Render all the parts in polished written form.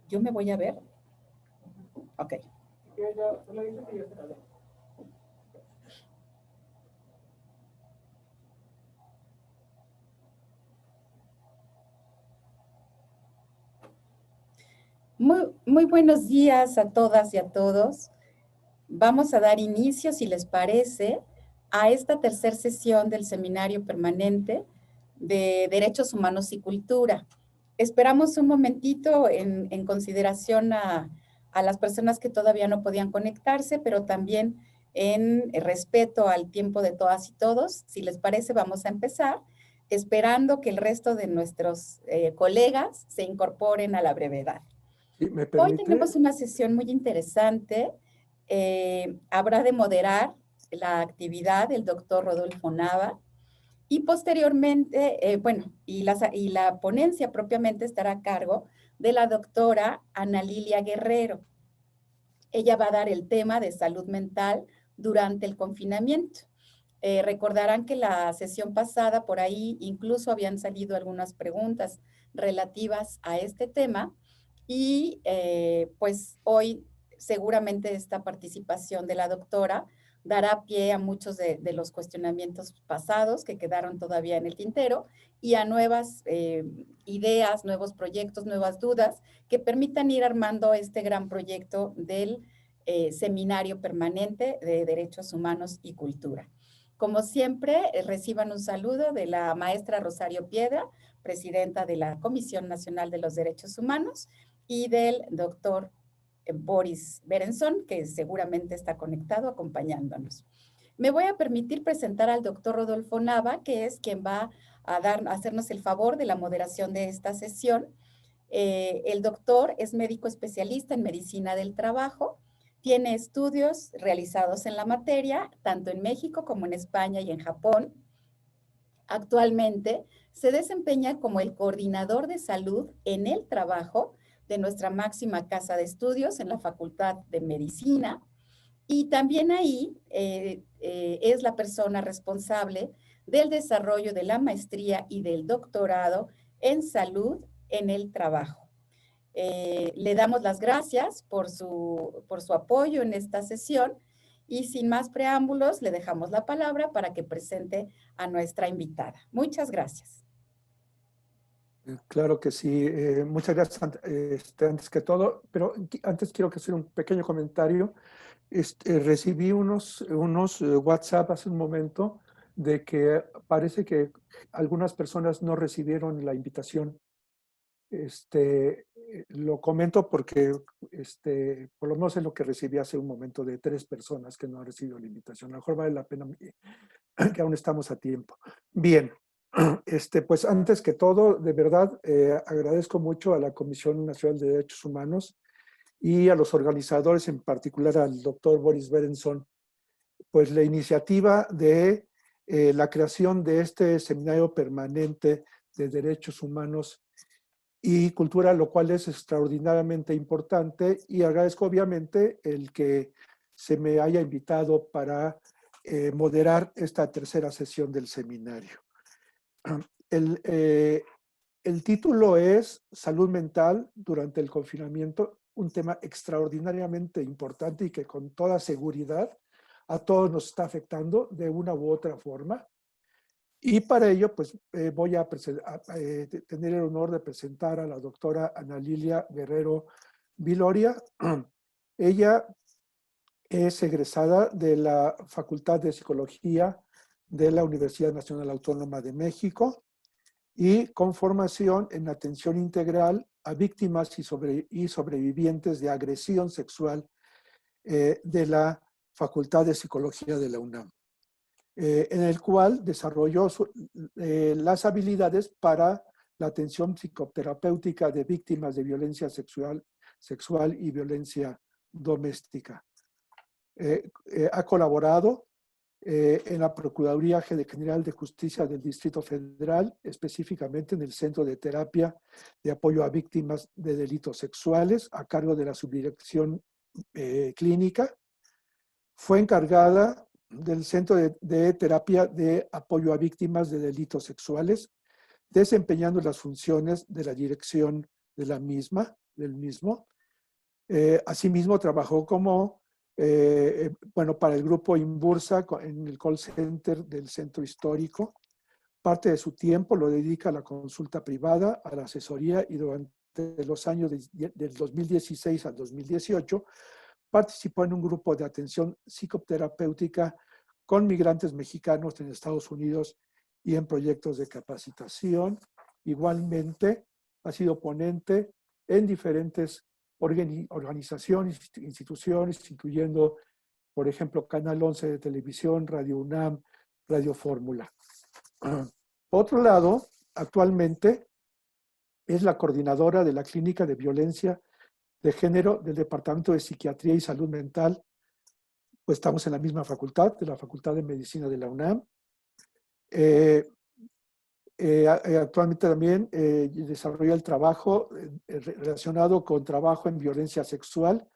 ¿Yo me voy a ver? Ok. Muy buenos días a todas y a todos. Vamos a dar inicio, si les parece, a esta tercera sesión del Seminario Permanente de Derechos Humanos y Cultura. Esperamos un momentito en consideración a las personas que todavía no podían conectarse, pero también en respeto al tiempo de todas y todos. Si les parece, vamos a empezar, esperando que el resto de nuestros colegas se incorporen a la brevedad. Sí, ¿me Hoy permite? tenemos una sesión muy interesante. Habrá de moderar la actividad el doctor Rodolfo Nava y posteriormente, y la ponencia propiamente estará a cargo de la doctora Ana Lilia Guerrero. Ella va a dar el tema de salud mental durante el confinamiento. Recordarán que la sesión pasada por ahí incluso habían salido algunas preguntas relativas a este tema y pues hoy seguramente esta participación de la doctora dará pie a muchos de los cuestionamientos pasados que quedaron todavía en el tintero y a nuevas ideas, nuevos proyectos, nuevas dudas que permitan ir armando este gran proyecto del Seminario Permanente de Derechos Humanos y Cultura. Como siempre, reciban un saludo de la maestra Rosario Piedra, presidenta de la Comisión Nacional de los Derechos Humanos, y del doctor Boris Berenson, que seguramente está conectado acompañándonos. Me voy a permitir presentar al doctor Rodolfo Nava, que es quien va a hacernos el favor de la moderación de esta sesión. El doctor es médico especialista en medicina del trabajo, tiene estudios realizados en la materia, tanto en México como en España y en Japón. Actualmente se desempeña como el coordinador de salud en el trabajo de nuestra máxima casa de estudios en la Facultad de Medicina, y también ahí es la persona responsable del desarrollo de la maestría y del doctorado en salud en el trabajo. Le damos las gracias por su apoyo en esta sesión y sin más preámbulos le dejamos la palabra para que presente a nuestra invitada. Muchas gracias. Claro que sí. Muchas gracias antes que todo, pero antes quiero hacer un pequeño comentario. Recibí unos WhatsApp hace un momento de que parece que algunas personas no recibieron la invitación. Lo comento porque por lo menos es lo que recibí hace un momento de 3 personas que no han recibido la invitación. A lo mejor vale la pena que aún estamos a tiempo. Bien, pues antes que todo, de verdad, agradezco mucho a la Comisión Nacional de Derechos Humanos y a los organizadores, en particular al doctor Boris Berenson, pues la iniciativa de la creación de este seminario permanente de derechos humanos y cultura, lo cual es extraordinariamente importante, y agradezco obviamente el que se me haya invitado para moderar esta tercera sesión del seminario. El título es Salud mental durante el confinamiento, un tema extraordinariamente importante y que con toda seguridad a todos nos está afectando de una u otra forma. Y para ello, pues voy a tener el honor de presentar a la doctora Ana Lilia Guerrero Viloria. Ella es egresada de la Facultad de Psicología de la Universidad Nacional Autónoma de México y con formación en atención integral a víctimas y sobrevivientes de agresión sexual de la Facultad de Psicología de la UNAM. En el cual desarrolló las habilidades para la atención psicoterapéutica de víctimas de violencia sexual y violencia doméstica. Ha colaborado en la Procuraduría General de Justicia del Distrito Federal, específicamente en el Centro de Terapia de Apoyo a Víctimas de Delitos Sexuales, a cargo de la Subdirección Clínica. Fue encargada del Centro de Terapia de Apoyo a Víctimas de Delitos Sexuales, desempeñando las funciones de la Dirección del mismo. Asimismo, trabajó como, para el grupo Inbursa en el call center del centro histórico. Parte de su tiempo lo dedica a la consulta privada, a la asesoría, y durante los años del 2016 al 2018 participó en un grupo de atención psicoterapéutica con migrantes mexicanos en Estados Unidos y en proyectos de capacitación. Igualmente, ha sido ponente en diferentes organizaciones, instituciones, incluyendo, por ejemplo, Canal 11 de televisión, Radio UNAM, Radio Fórmula. Por otro lado, actualmente es la coordinadora de la Clínica de Violencia de Género del Departamento de Psiquiatría y Salud Mental. Pues estamos en la misma facultad, de la Facultad de Medicina de la UNAM. Actualmente también desarrolla el trabajo relacionado con trabajo en violencia sexual,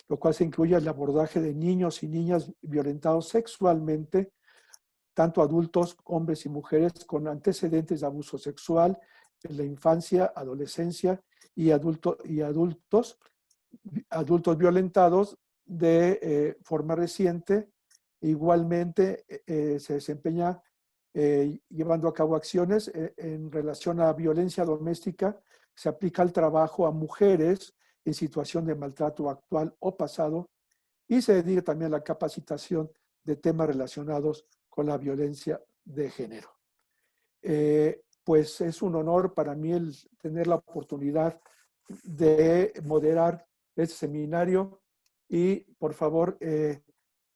lo cual se incluye el abordaje de niños y niñas violentados sexualmente, tanto adultos, hombres y mujeres con antecedentes de abuso sexual en la infancia, adolescencia y adultos violentados de forma reciente. Igualmente se desempeña llevando a cabo acciones en relación a violencia doméstica. Se aplica el trabajo a mujeres en situación de maltrato actual o pasado, y se dedica también a la capacitación de temas relacionados con la violencia de género. Pues es un honor para mí el tener la oportunidad de moderar este seminario, y por favor,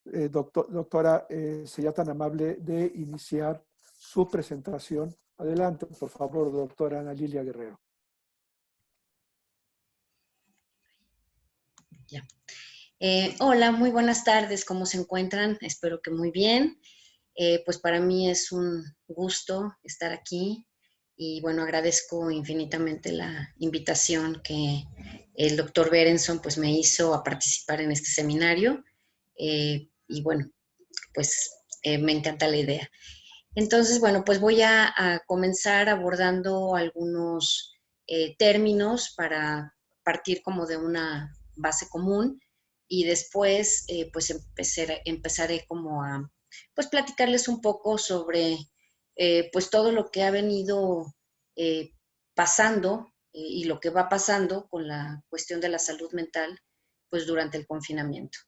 doctora, sería tan amable de iniciar su presentación. Adelante, por favor, doctora Ana Lilia Guerrero. Ya. Hola, muy buenas tardes, ¿cómo se encuentran? Espero que muy bien. Pues para mí es un gusto estar aquí y bueno, agradezco infinitamente la invitación que el doctor Berenson pues me hizo a participar en este seminario y bueno, pues me encanta la idea. Entonces, bueno, pues voy a comenzar abordando algunos términos para partir como de una base común y después pues empezaré como a pues platicarles un poco sobre pues todo lo que ha venido pasando y lo que va pasando con la cuestión de la salud mental pues durante el confinamiento.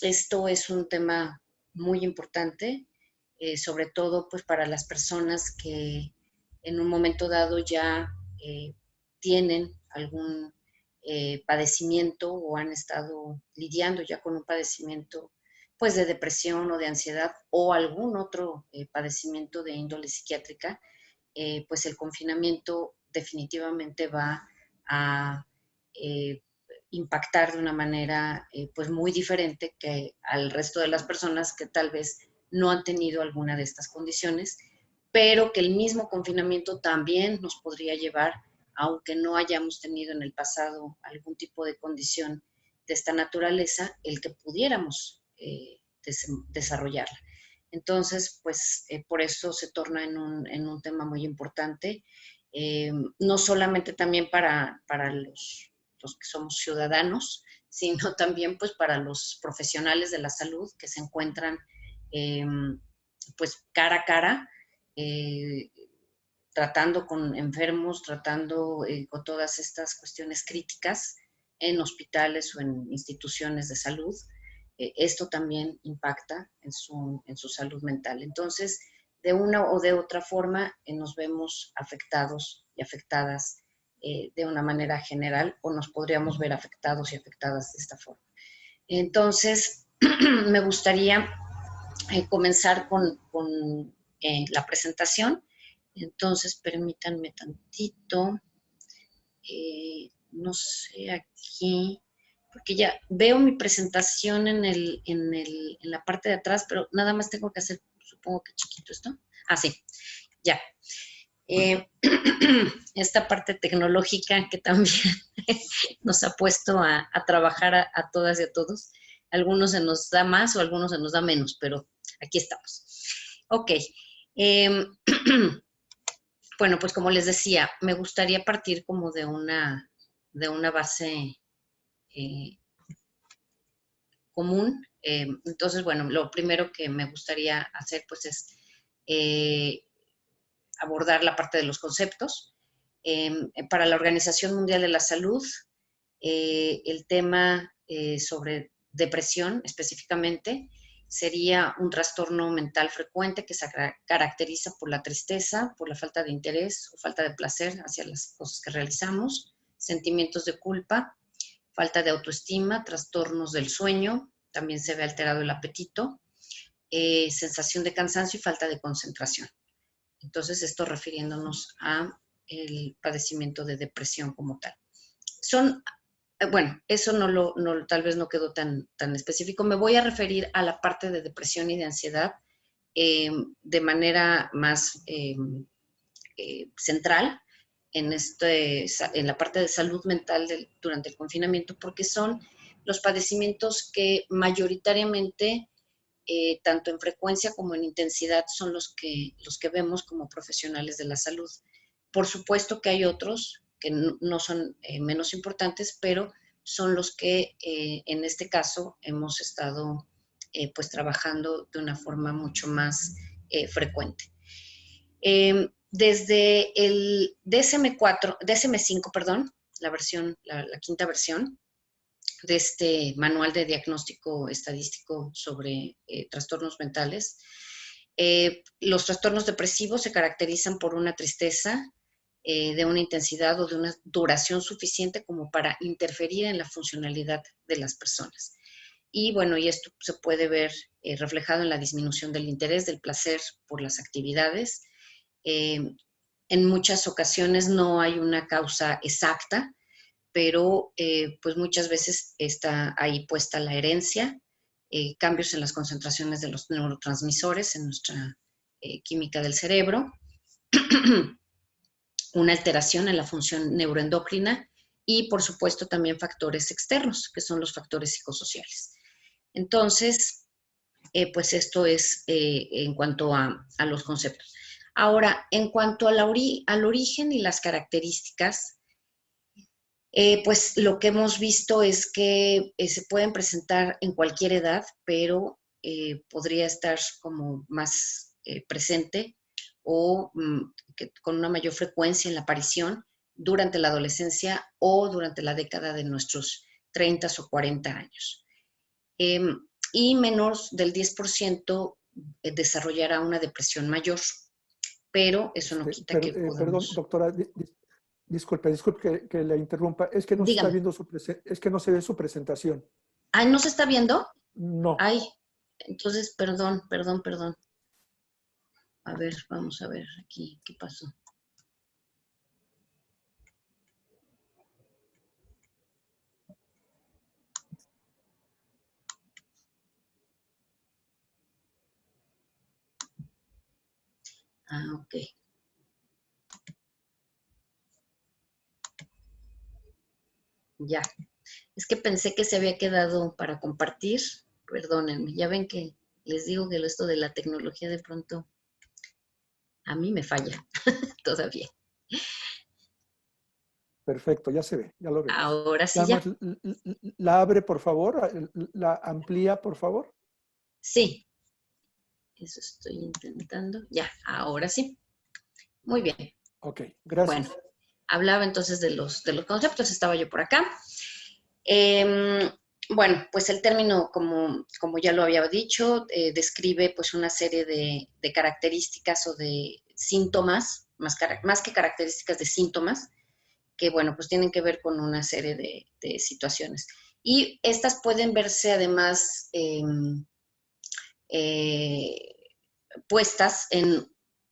Esto es un tema muy importante, sobre todo pues para las personas que en un momento dado ya tienen algún padecimiento o han estado lidiando ya con un padecimiento pues de depresión o de ansiedad o algún otro padecimiento de índole psiquiátrica, pues el confinamiento definitivamente va a impactar de una manera pues muy diferente que al resto de las personas que tal vez no han tenido alguna de estas condiciones, pero que el mismo confinamiento también nos podría llevar, aunque no hayamos tenido en el pasado algún tipo de condición de esta naturaleza, el que pudiéramos desarrollarla. Entonces, pues por eso se torna en un tema muy importante, no solamente también para los que somos ciudadanos, sino también pues para los profesionales de la salud que se encuentran pues cara a cara, tratando con enfermos, tratando con todas estas cuestiones críticas en hospitales o en instituciones de salud. Esto también impacta en su salud mental. Entonces, de una o de otra forma, nos vemos afectados y afectadas de una manera general, o nos podríamos ver afectados y afectadas de esta forma. Entonces, me gustaría comenzar con la presentación. Entonces, permítanme tantito. No sé, aquí, porque ya veo mi presentación en la parte de atrás, pero nada más tengo que hacer, supongo que chiquito esto. Ah, sí, ya. Esta parte tecnológica que también nos ha puesto a trabajar a todas y a todos. Algunos se nos da más o algunos se nos da menos, pero aquí estamos. Ok. bueno, pues como les decía, me gustaría partir como de una base común. Entonces, bueno, lo primero que me gustaría hacer pues es abordar la parte de los conceptos. Para la Organización Mundial de la Salud, el tema sobre depresión específicamente sería un trastorno mental frecuente que se caracteriza por la tristeza, por la falta de interés o falta de placer hacia las cosas que realizamos, sentimientos de culpa, falta de autoestima, trastornos del sueño, también se ve alterado el apetito, sensación de cansancio y falta de concentración. Entonces, esto refiriéndonos a el padecimiento de depresión como tal. Son, bueno, eso tal vez no quedó tan específico. Me voy a referir a la parte de depresión y de ansiedad de manera más central en la parte de salud mental durante el confinamiento, porque son los padecimientos que mayoritariamente, tanto en frecuencia como en intensidad, son los que vemos como profesionales de la salud. Por supuesto que hay otros que no son menos importantes, pero son los que en este caso hemos estado pues trabajando de una forma mucho más frecuente. Desde el DSM-5, perdón, la quinta versión de este manual de diagnóstico estadístico sobre trastornos mentales, los trastornos depresivos se caracterizan por una tristeza de una intensidad o de una duración suficiente como para interferir en la funcionalidad de las personas. Y bueno, y esto se puede ver reflejado en la disminución del interés, del placer por las actividades. En muchas ocasiones no hay una causa exacta, pero pues muchas veces está ahí puesta la herencia, cambios en las concentraciones de los neurotransmisores en nuestra química del cerebro, una alteración en la función neuroendocrina y, por supuesto, también factores externos, que son los factores psicosociales. Entonces, pues esto es en cuanto a los conceptos. Ahora, en cuanto al origen y las características, pues lo que hemos visto es que se pueden presentar en cualquier edad, pero podría estar como más presente o con una mayor frecuencia en la aparición durante la adolescencia o durante la década de nuestros 30 o 40 años. Y menos del 10% desarrollará una depresión mayor, pero eso no quita que podamos... Perdón, doctora, disculpe que la interrumpa. Es que no se está viendo es que no se ve su presentación. Ay, ¿no se está viendo? No. Ay, entonces, perdón. A ver, vamos a ver aquí, ¿qué pasó? Ah, ok. Ya. Es que pensé que se había quedado para compartir. Perdónenme. Ya ven que les digo que esto de la tecnología de pronto a mí me falla todavía. Perfecto, ya se ve, ya lo vemos. Ahora sí ya. La abre, por favor, la amplía, por favor. Sí. Eso estoy intentando. Ya, ahora sí. Muy bien. Ok, gracias. Bueno, hablaba entonces de los conceptos, estaba yo por acá. Bueno, pues el término, como ya lo había dicho, describe pues una serie de características o de síntomas, más que características de síntomas, que bueno, pues tienen que ver con una serie de situaciones. Y estas pueden verse además puestas en,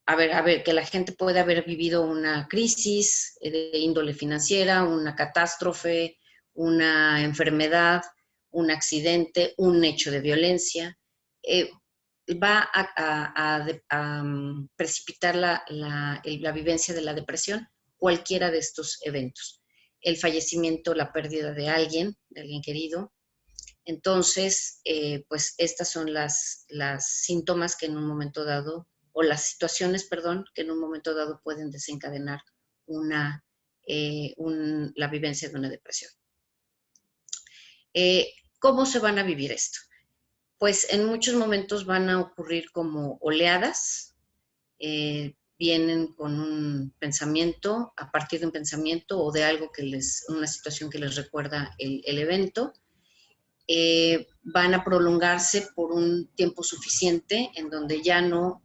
a ver, que la gente puede haber vivido una crisis de índole financiera, una catástrofe, una enfermedad, un accidente, un hecho de violencia, va a precipitar la vivencia de la depresión, cualquiera de estos eventos. El fallecimiento, la pérdida de alguien querido. Entonces, pues estas son las síntomas que en un momento dado o las situaciones, perdón, que en un momento dado pueden desencadenar la vivencia de una depresión. ¿Cómo se van a vivir esto? Pues en muchos momentos van a ocurrir como oleadas, vienen con un pensamiento, a partir de un pensamiento o de algo una situación que les recuerda el evento. Van a prolongarse por un tiempo suficiente en donde ya no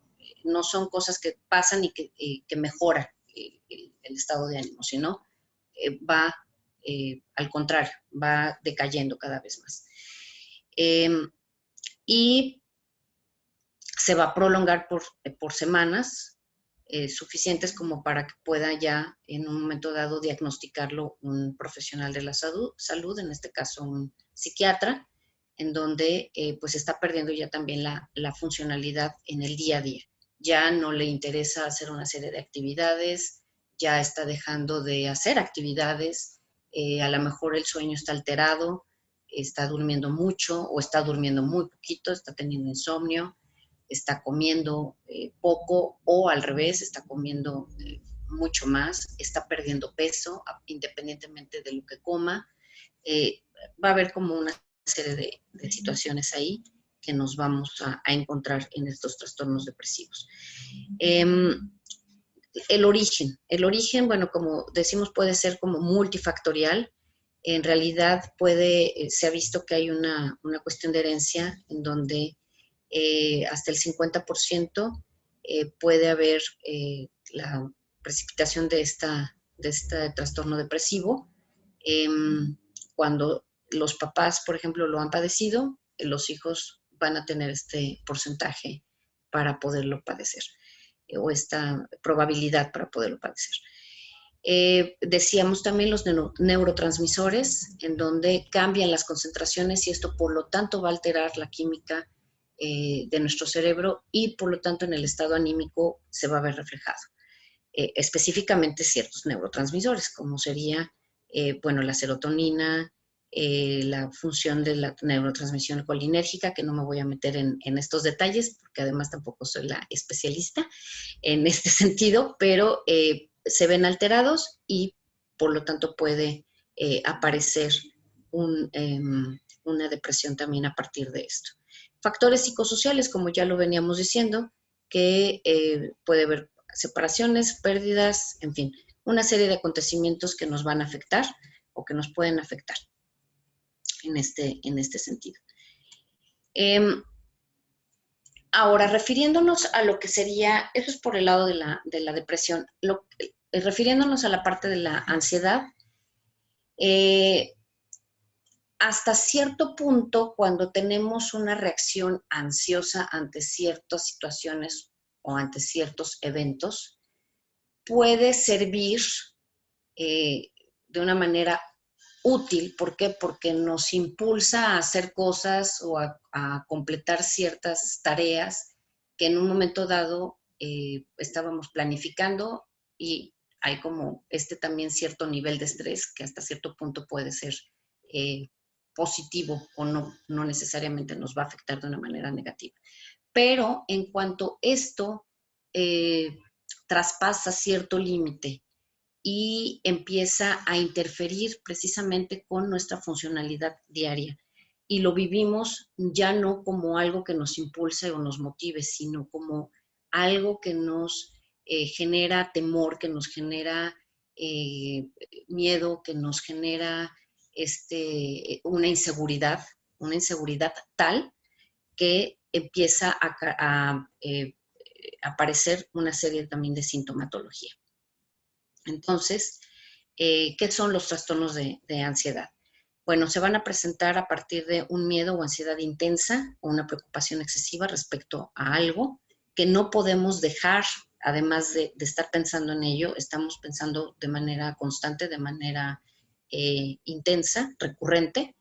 son cosas que pasan y que mejoran el estado de ánimo, sino va al contrario, va decayendo cada vez más. Y se va a prolongar por semanas, suficientes como para que pueda ya en un momento dado diagnosticarlo un profesional de la salud, en este caso un psiquiatra, en donde pues está perdiendo ya también la funcionalidad en el día a día. Ya no le interesa hacer una serie de actividades, ya está dejando de hacer actividades, a lo mejor el sueño está alterado, está durmiendo mucho o está durmiendo muy poquito, está teniendo insomnio, está comiendo poco o al revés, está comiendo mucho más, está perdiendo peso independientemente de lo que coma. Va a haber como una serie de situaciones ahí que nos vamos a encontrar en estos trastornos depresivos. El origen, bueno, como decimos, puede ser como multifactorial. En realidad se ha visto que hay una cuestión de herencia en donde hasta el 50% puede haber la precipitación de este trastorno depresivo. Cuando los papás, por ejemplo, lo han padecido, los hijos van a tener este porcentaje para poderlo padecer, o esta probabilidad para poderlo padecer. Decíamos también los neurotransmisores, en donde cambian las concentraciones y esto por lo tanto va a alterar la química de nuestro cerebro y por lo tanto en el estado anímico se va a ver reflejado. Específicamente ciertos neurotransmisores, como sería, bueno, la serotonina, la función de la neurotransmisión colinérgica, que no me voy a meter en estos detalles, porque además tampoco soy la especialista en este sentido, pero se ven alterados y por lo tanto puede aparecer una depresión también a partir de esto. Factores psicosociales, como ya lo veníamos diciendo, que puede haber separaciones, pérdidas, en fin, una serie de acontecimientos que nos van a afectar o que nos pueden afectar en este sentido. Ahora, refiriéndonos a lo que sería, eso es por el lado de la depresión, refiriéndonos a la parte de la ansiedad, hasta cierto punto, cuando tenemos una reacción ansiosa ante ciertas situaciones o ante ciertos eventos, puede servir de una manera útil. ¿Por qué? Porque nos impulsa a hacer cosas o a completar ciertas tareas que en un momento dado estábamos planificando, y hay como también cierto nivel de estrés que hasta cierto punto puede ser positivo o no necesariamente nos va a afectar de una manera negativa. Pero en cuanto esto traspasa cierto límite y empieza a interferir precisamente con nuestra funcionalidad diaria, y lo vivimos ya no como algo que nos impulse o nos motive, sino como algo que nos genera temor, que nos genera miedo, que nos genera una inseguridad tal que empieza a aparecer una serie también de sintomatología. Entonces, ¿qué son los trastornos de ansiedad? Bueno, se van a presentar a partir de un miedo o ansiedad intensa o una preocupación excesiva respecto a algo que no podemos dejar. Además de estar pensando en ello, estamos pensando de manera constante, de manera intensa, recurrente.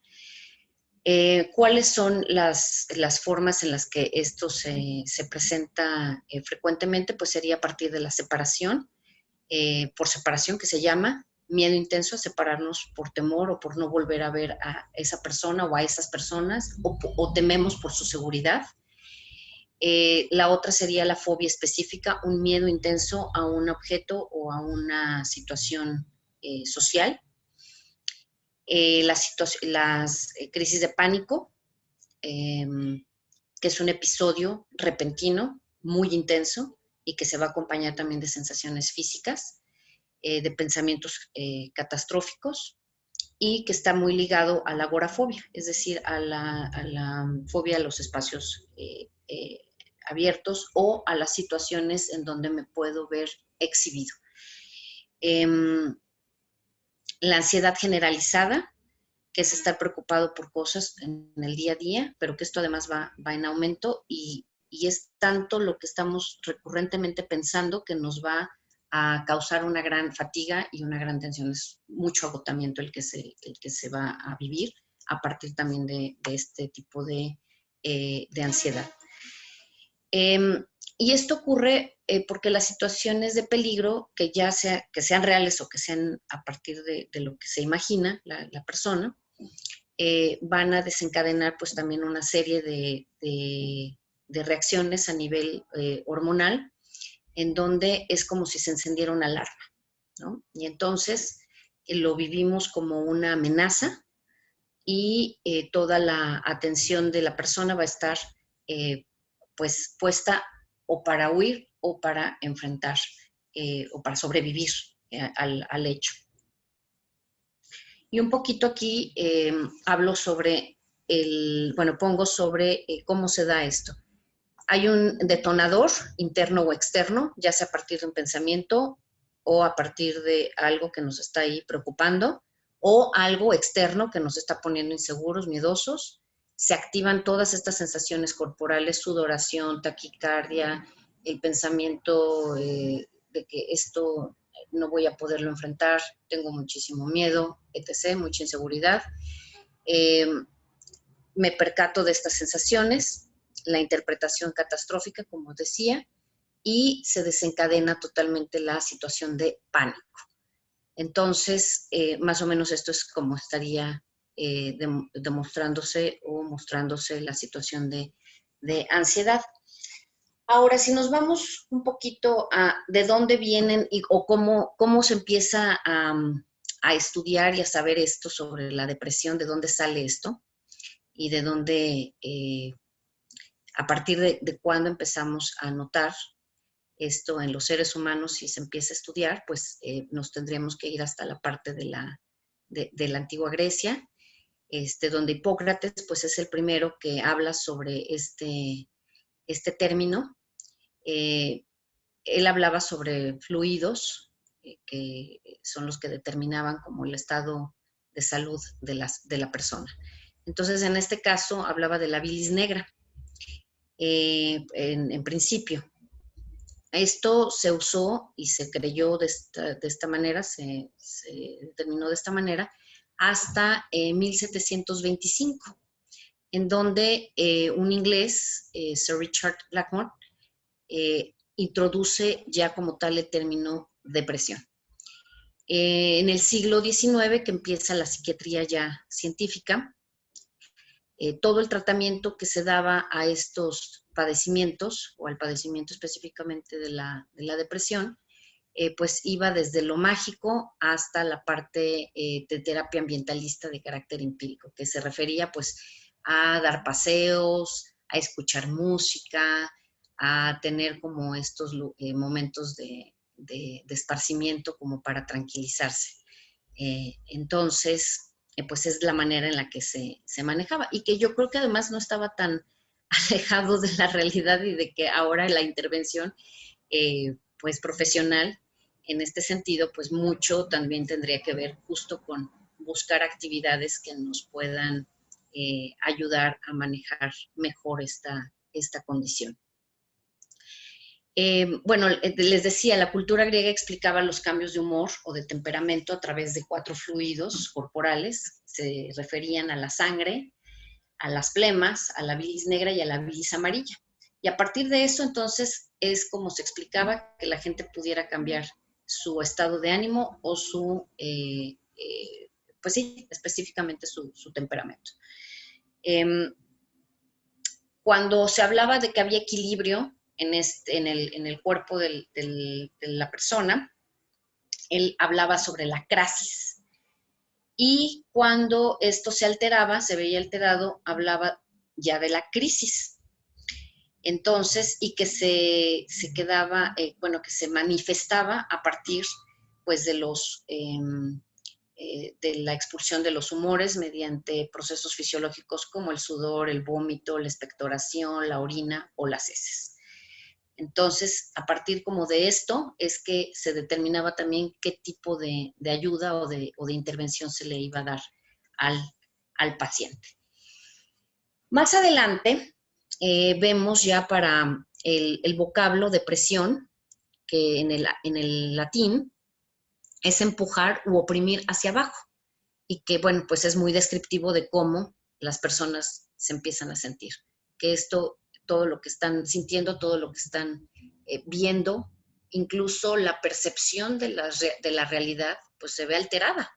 ¿Cuáles son las formas en las que esto se presenta frecuentemente? Pues sería a partir de la separación, por separación, que se llama miedo intenso a separarnos por temor o por no volver a ver a esa persona o a esas personas, o tememos por su seguridad. La otra sería la fobia específica, un miedo intenso a un objeto o a una situación social. Las crisis de pánico, que es un episodio repentino, muy intenso y que se va a acompañar también de sensaciones físicas, de pensamientos catastróficos, y que está muy ligado a la agorafobia, es decir, a la fobia a los espacios abiertos o a las situaciones en donde me puedo ver exhibido. La ansiedad generalizada, que es estar preocupado por cosas en el día a día, pero que esto además va en aumento y es tanto lo que estamos recurrentemente pensando que nos va a causar una gran fatiga y una gran tensión. Es mucho agotamiento el que se va a vivir a partir también de este tipo de ansiedad. Y esto ocurre porque las situaciones de peligro, que sean reales o que sean a partir de lo que se imagina la persona, van a desencadenar pues también una serie de reacciones a nivel hormonal, en donde es como si se encendiera una alarma, ¿no? Y entonces lo vivimos como una amenaza y toda la atención de la persona va a estar pues puesta o para huir o para enfrentar o para sobrevivir al hecho. Y un poquito aquí hablo sobre pongo sobre cómo se da esto. Hay un detonador interno o externo, ya sea a partir de un pensamiento o a partir de algo que nos está ahí preocupando, o algo externo que nos está poniendo inseguros, miedosos. Se activan todas estas sensaciones corporales, sudoración, taquicardia, el pensamiento de que esto no voy a poderlo enfrentar, tengo muchísimo miedo, etc., mucha inseguridad. Me percato de estas sensaciones, la interpretación catastrófica, como decía, y se desencadena totalmente la situación de pánico. Entonces, más o menos esto es como estaría demostrándose o mostrándose la situación de ansiedad. Ahora, si nos vamos un poquito a de dónde vienen o cómo se empieza a estudiar y a saber esto sobre la depresión, de dónde sale esto y de dónde, a partir de cuándo empezamos a notar esto en los seres humanos, si se empieza a estudiar, pues nos tendríamos que ir hasta la parte de la antigua Grecia, donde Hipócrates pues es el primero que habla sobre este término. Él hablaba sobre fluidos, que son los que determinaban como el estado de salud de la persona. Entonces, en este caso, hablaba de la bilis negra, en principio. Esto se usó y se creyó de esta manera, se determinó de esta manera, hasta 1725, en donde un inglés, Sir Richard Blackmore, introduce ya como tal el término depresión. En el siglo XIX, que empieza la psiquiatría ya científica, todo el tratamiento que se daba a estos padecimientos, o al padecimiento específicamente de la depresión, pues iba desde lo mágico hasta la parte de terapia ambientalista de carácter empírico, que se refería pues a dar paseos, a escuchar música, a tener como estos momentos de esparcimiento como para tranquilizarse. Entonces, pues es la manera en la que se manejaba y que yo creo que además no estaba tan alejado de la realidad y de que ahora la intervención pues profesional en este sentido, pues mucho también tendría que ver justo con buscar actividades que nos puedan ayudar a manejar mejor esta condición. Bueno, les decía, la cultura griega explicaba los cambios de humor o de temperamento a través de 4 fluidos corporales. Se referían a la sangre, a las flemas, a la bilis negra y a la bilis amarilla. Y a partir de eso, entonces, es como se explicaba que la gente pudiera cambiar su estado de ánimo o pues sí, específicamente su temperamento. cuando se hablaba de que había equilibrio en el cuerpo de la persona, él hablaba sobre la crasis. Y cuando esto se alteraba, se veía alterado, hablaba ya de la crisis. Entonces, y que se quedaba, que se manifestaba a partir, pues, de la expulsión de los humores mediante procesos fisiológicos como el sudor, el vómito, la expectoración, la orina o las heces. Entonces, a partir como de esto, es que se determinaba también qué tipo de ayuda o de intervención se le iba a dar al paciente. Más adelante, vemos ya para el vocablo depresión, que en el latín es empujar u oprimir hacia abajo, y que, bueno, pues es muy descriptivo de cómo las personas se empiezan a sentir, que esto, todo lo que están sintiendo, todo lo que están viendo, incluso la percepción de la realidad, pues se ve alterada.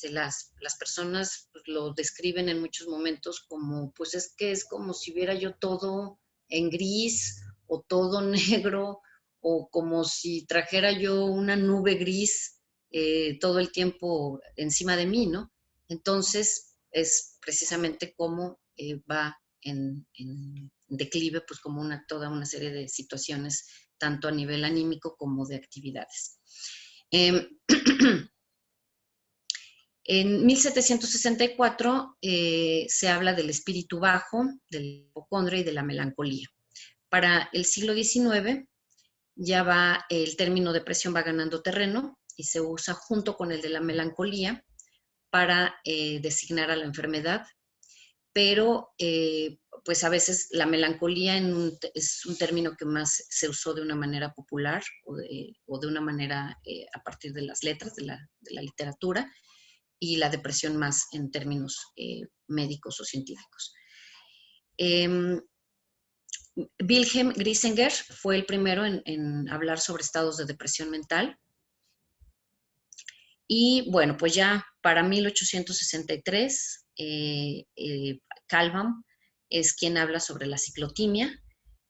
Las personas pues, lo describen en muchos momentos como, pues es que es como si viera yo todo en gris o todo negro, o como si trajera yo una nube gris todo el tiempo encima de mí, ¿no? Entonces, es precisamente como va en declive, pues como toda una serie de situaciones, tanto a nivel anímico como de actividades. En 1764 se habla del espíritu bajo, del hipocondria y de la melancolía. Para el siglo XIX ya va el término depresión va ganando terreno y se usa junto con el de la melancolía para designar a la enfermedad, pero pues a veces la melancolía es un término que más se usó de una manera popular o de una manera a partir de las letras, de la literatura, y la depresión más en términos médicos o científicos. Wilhelm Griesinger fue el primero en hablar sobre estados de depresión mental. Y bueno, pues ya para 1863, Calvam es quien habla sobre la ciclotimia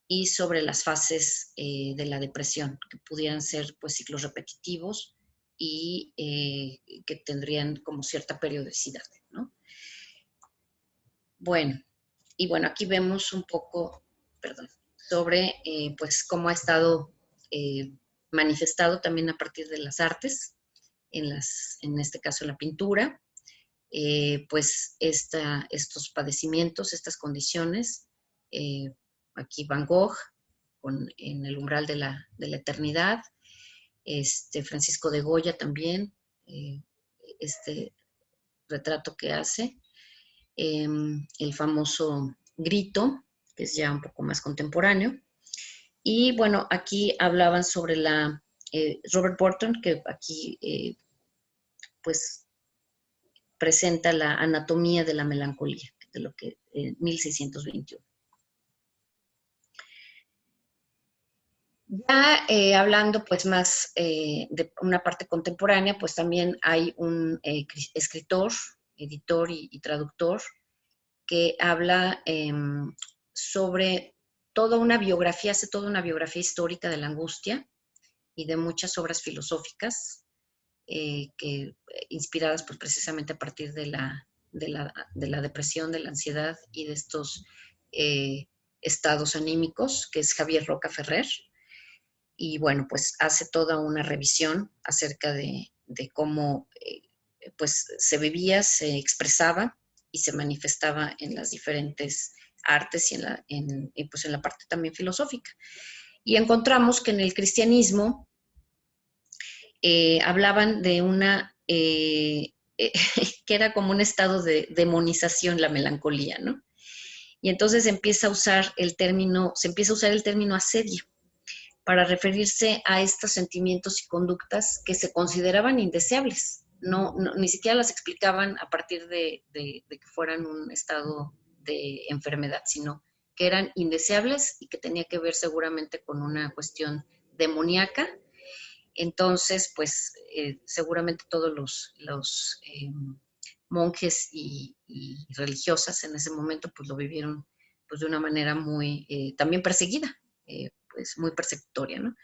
y sobre las fases de la depresión, que pudieran ser pues ciclos repetitivos y que tendrían como cierta periodicidad, ¿no? Bueno, y bueno, aquí vemos un poco, sobre pues cómo ha estado manifestado también a partir de las artes, en este caso la pintura, pues estos padecimientos, estas condiciones, aquí Van Gogh en el umbral de la eternidad, Francisco de Goya también, este retrato que hace, el famoso Grito, que es ya un poco más contemporáneo. Y bueno, aquí hablaban sobre Robert Burton, que aquí pues presenta la anatomía de la melancolía, de lo que 1621. Ya hablando pues más de una parte contemporánea, pues también hay un escritor, editor y traductor que habla sobre toda una biografía, hace toda una biografía histórica de la angustia y de muchas obras filosóficas inspiradas pues precisamente a partir de la depresión, de la ansiedad y de estos estados anímicos, que es Javier Roca Ferrer. Y bueno, pues hace toda una revisión acerca de cómo pues se vivía, se expresaba y se manifestaba en las diferentes artes y pues en la parte también filosófica. Y encontramos que en el cristianismo hablaban de que era como un estado de demonización la melancolía, ¿no? Y entonces se empieza a usar el término asedio para referirse a estos sentimientos y conductas que se consideraban indeseables. Ni siquiera las explicaban a partir de que fueran un estado de enfermedad, sino que eran indeseables y que tenía que ver seguramente con una cuestión demoníaca. Entonces, pues seguramente todos los monjes y religiosas en ese momento pues lo vivieron pues de una manera muy, también perseguida, pues muy persecutoria, ¿no?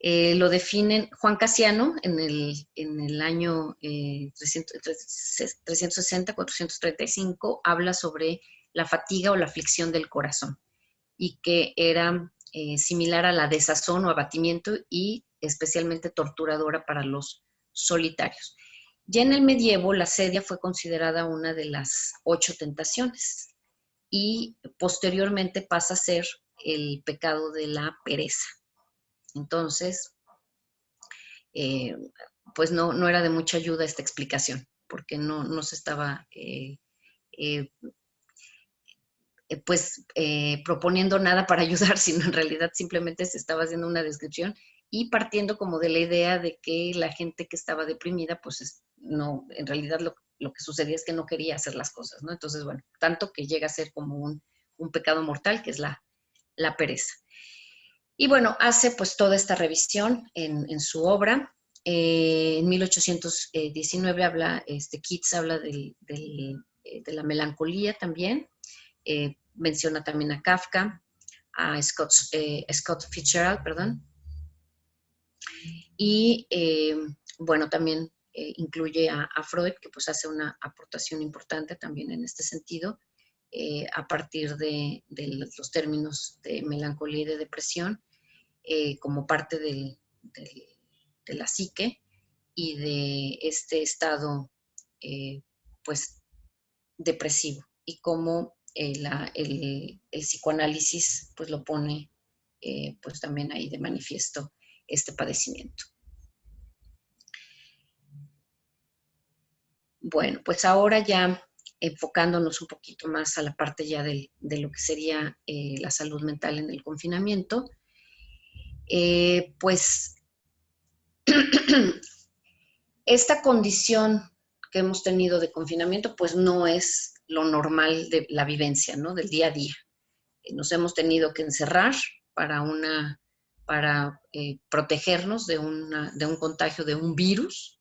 Lo definen Juan Casiano en el año 360-435, habla sobre la fatiga o la aflicción del corazón y que era similar a la desazón o abatimiento y especialmente torturadora para los solitarios. Ya en el medievo, la sedia fue considerada una de las 8 tentaciones y posteriormente pasa a ser el pecado de la pereza. Entonces, pues no era de mucha ayuda esta explicación, porque no se estaba proponiendo nada para ayudar, sino en realidad simplemente se estaba haciendo una descripción y partiendo como de la idea de que la gente que estaba deprimida, pues no, en realidad lo que sucedía es que no quería hacer las cosas, ¿no? Entonces, bueno, tanto que llega a ser como un pecado mortal, que es la pereza. Y bueno, hace pues toda esta revisión en su obra. En 1819 Keats habla de la melancolía también. Menciona también a Kafka, a Scott Fitzgerald, perdón. Y bueno, también incluye a Freud, que pues hace una aportación importante también en este sentido, a partir de los términos de melancolía y de depresión, como parte de la psique y de este estado pues depresivo, y cómo el psicoanálisis pues lo pone pues también ahí de manifiesto este padecimiento. Bueno, pues ahora ya enfocándonos un poquito más a la parte ya de lo que sería la salud mental en el confinamiento, pues esta condición que hemos tenido de confinamiento, pues no es lo normal de la vivencia, ¿no? Del día a día. Nos hemos tenido que encerrar para protegernos de un contagio de un virus,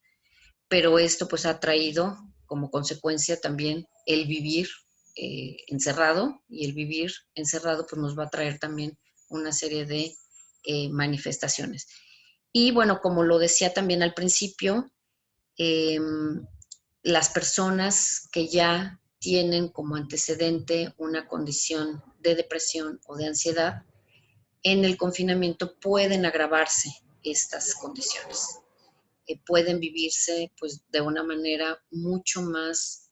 pero esto pues ha traído como consecuencia también el vivir encerrado, y el vivir encerrado pues nos va a traer también una serie de manifestaciones. Y bueno, como lo decía también al principio, las personas que ya tienen como antecedente una condición de depresión o de ansiedad, en el confinamiento pueden agravarse estas condiciones. Pueden vivirse pues de una manera mucho más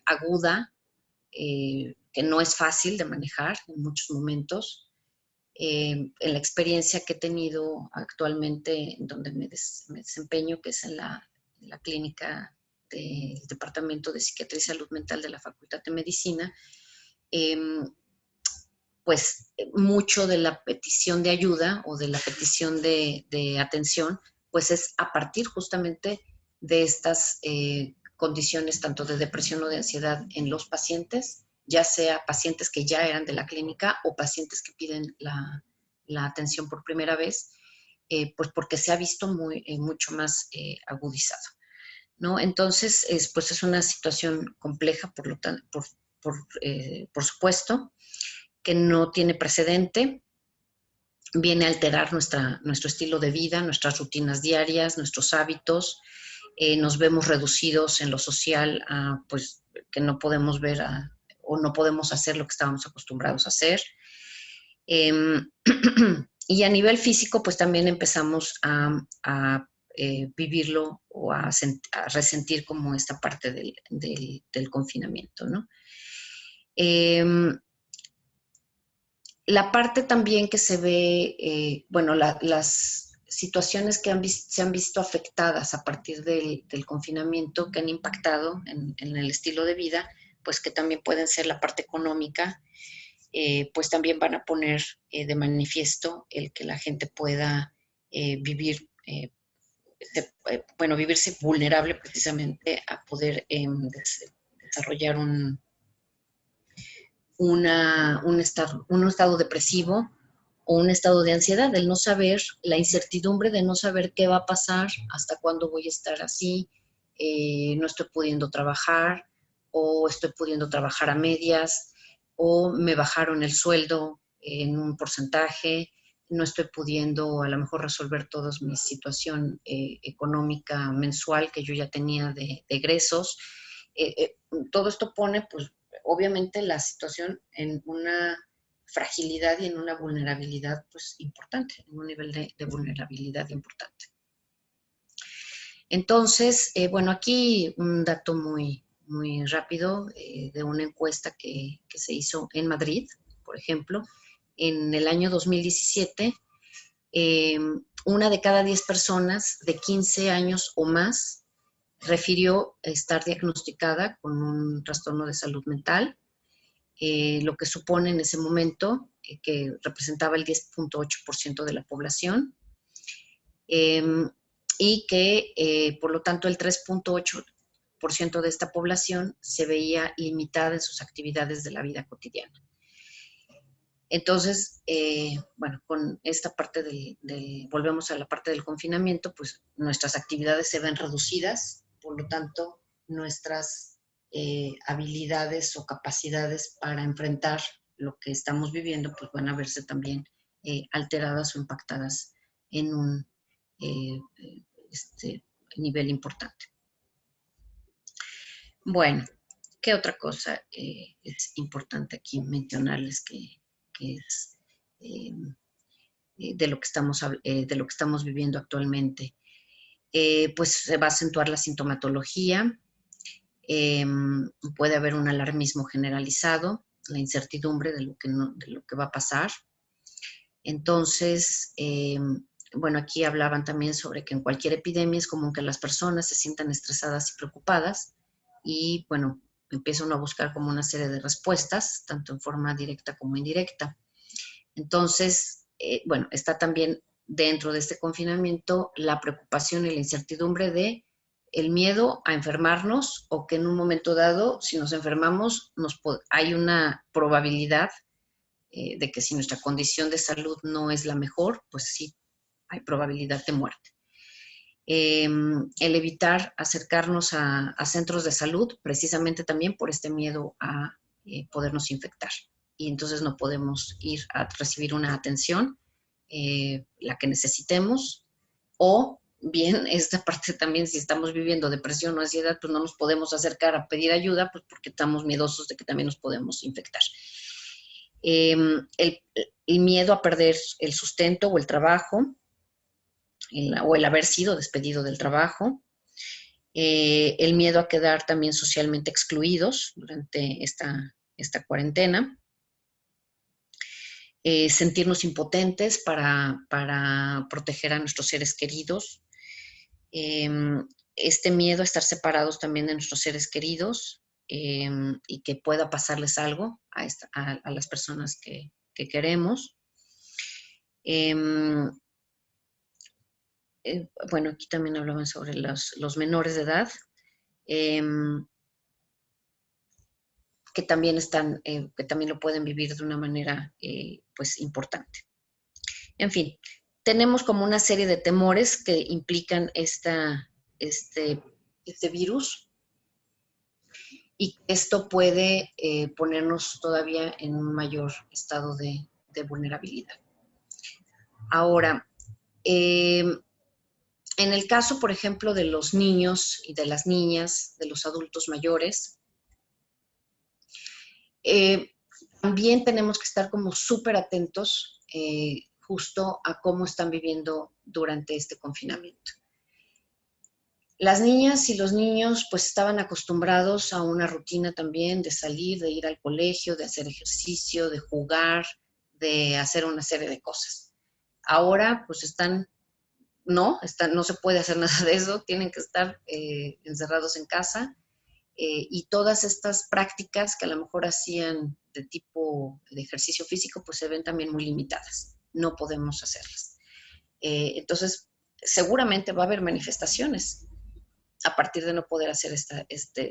aguda, que no es fácil de manejar en muchos momentos. En la experiencia que he tenido actualmente, en donde me desempeño, que es en la clínica del Departamento de Psiquiatría y Salud Mental de la Facultad de Medicina, pues mucho de la petición de ayuda o de la petición de atención, pues es a partir justamente de estas condiciones tanto de depresión o de ansiedad en los pacientes, ya sea pacientes que ya eran de la clínica o pacientes que piden la atención por primera vez, pues porque se ha visto mucho más agudizado, ¿no? Entonces, pues es una situación compleja, por supuesto, que no tiene precedente, viene a alterar nuestro estilo de vida, nuestras rutinas diarias, nuestros hábitos. Nos vemos reducidos en lo social a, pues, que no podemos ver o no podemos hacer lo que estábamos acostumbrados a hacer. Y a nivel físico, pues también empezamos a vivirlo o a resentir como esta parte del confinamiento, ¿no? La parte también que se ve, bueno, las situaciones que se han visto afectadas a partir del confinamiento, que han impactado en el estilo de vida, pues que también pueden ser la parte económica, pues también van a poner de manifiesto el que la gente pueda vivirse vulnerable precisamente a poder desarrollar un estado depresivo o un estado de ansiedad, el no saber, la incertidumbre de no saber qué va a pasar, hasta cuándo voy a estar así, no estoy pudiendo trabajar o estoy pudiendo trabajar a medias, o me bajaron el sueldo en un porcentaje, no estoy pudiendo a lo mejor resolver toda mi situación económica mensual que yo ya tenía de egresos. Todo esto pone, pues, obviamente la situación en una fragilidad y en una vulnerabilidad, pues, importante, en un nivel de vulnerabilidad importante. Entonces, bueno, aquí un dato muy rápido de una encuesta que se hizo en Madrid, por ejemplo. En el año 2017, una de cada 10 personas de 15 años o más refirió estar diagnosticada con un trastorno de salud mental, lo que supone en ese momento que representaba el 10.8% de la población, y que, por lo tanto, el 3.8% de esta población se veía limitada en sus actividades de la vida cotidiana. Entonces, bueno, con esta parte volvemos a la parte del confinamiento, pues nuestras actividades se ven reducidas, por lo tanto, nuestras habilidades o capacidades para enfrentar lo que estamos viviendo, pues van a verse también alteradas o impactadas en un nivel importante. Bueno, ¿qué otra cosa es importante aquí mencionarles que es de lo que estamos viviendo actualmente? Pues se va a acentuar la sintomatología, puede haber un alarmismo generalizado, la incertidumbre de lo que va a pasar. Entonces, bueno, aquí hablaban también sobre que en cualquier epidemia es común que las personas se sientan estresadas y preocupadas y, bueno, empiezan a buscar como una serie de respuestas, tanto en forma directa como indirecta. Entonces, bueno, está también dentro de este confinamiento la preocupación y la incertidumbre de el miedo a enfermarnos o que en un momento dado, si nos enfermamos, hay una probabilidad de que si nuestra condición de salud no es la mejor, pues sí, hay probabilidad de muerte. El evitar acercarnos a centros de salud, precisamente también por este miedo a podernos infectar. Y entonces no podemos ir a recibir una atención, la que necesitemos, o bien esta parte también, si estamos viviendo depresión o ansiedad, pues no nos podemos acercar a pedir ayuda, pues porque estamos miedosos de que también nos podemos infectar. El miedo a perder el sustento o el trabajo, o el haber sido despedido del trabajo, el miedo a quedar también socialmente excluidos durante esta cuarentena, sentirnos impotentes para proteger a nuestros seres queridos, este miedo a estar separados también de nuestros seres queridos y que pueda pasarles algo a las personas que queremos. Bueno, aquí también hablaban sobre los menores de edad, que también lo pueden vivir de una manera pues importante. En fin, tenemos como una serie de temores que implican este virus, y esto puede ponernos todavía en un mayor estado de vulnerabilidad. Ahora, en el caso, por ejemplo, de los niños y de las niñas, de los adultos mayores, también tenemos que estar como súper atentos justo a cómo están viviendo durante este confinamiento. Las niñas y los niños pues estaban acostumbrados a una rutina también de salir, de ir al colegio, de hacer ejercicio, de jugar, de hacer una serie de cosas. Ahora pues no se puede hacer nada de eso, tienen que estar encerrados en casa, y todas estas prácticas que a lo mejor hacían de tipo de ejercicio físico pues se ven también muy limitadas, no podemos hacerlas. Entonces seguramente va a haber manifestaciones a partir de no poder hacer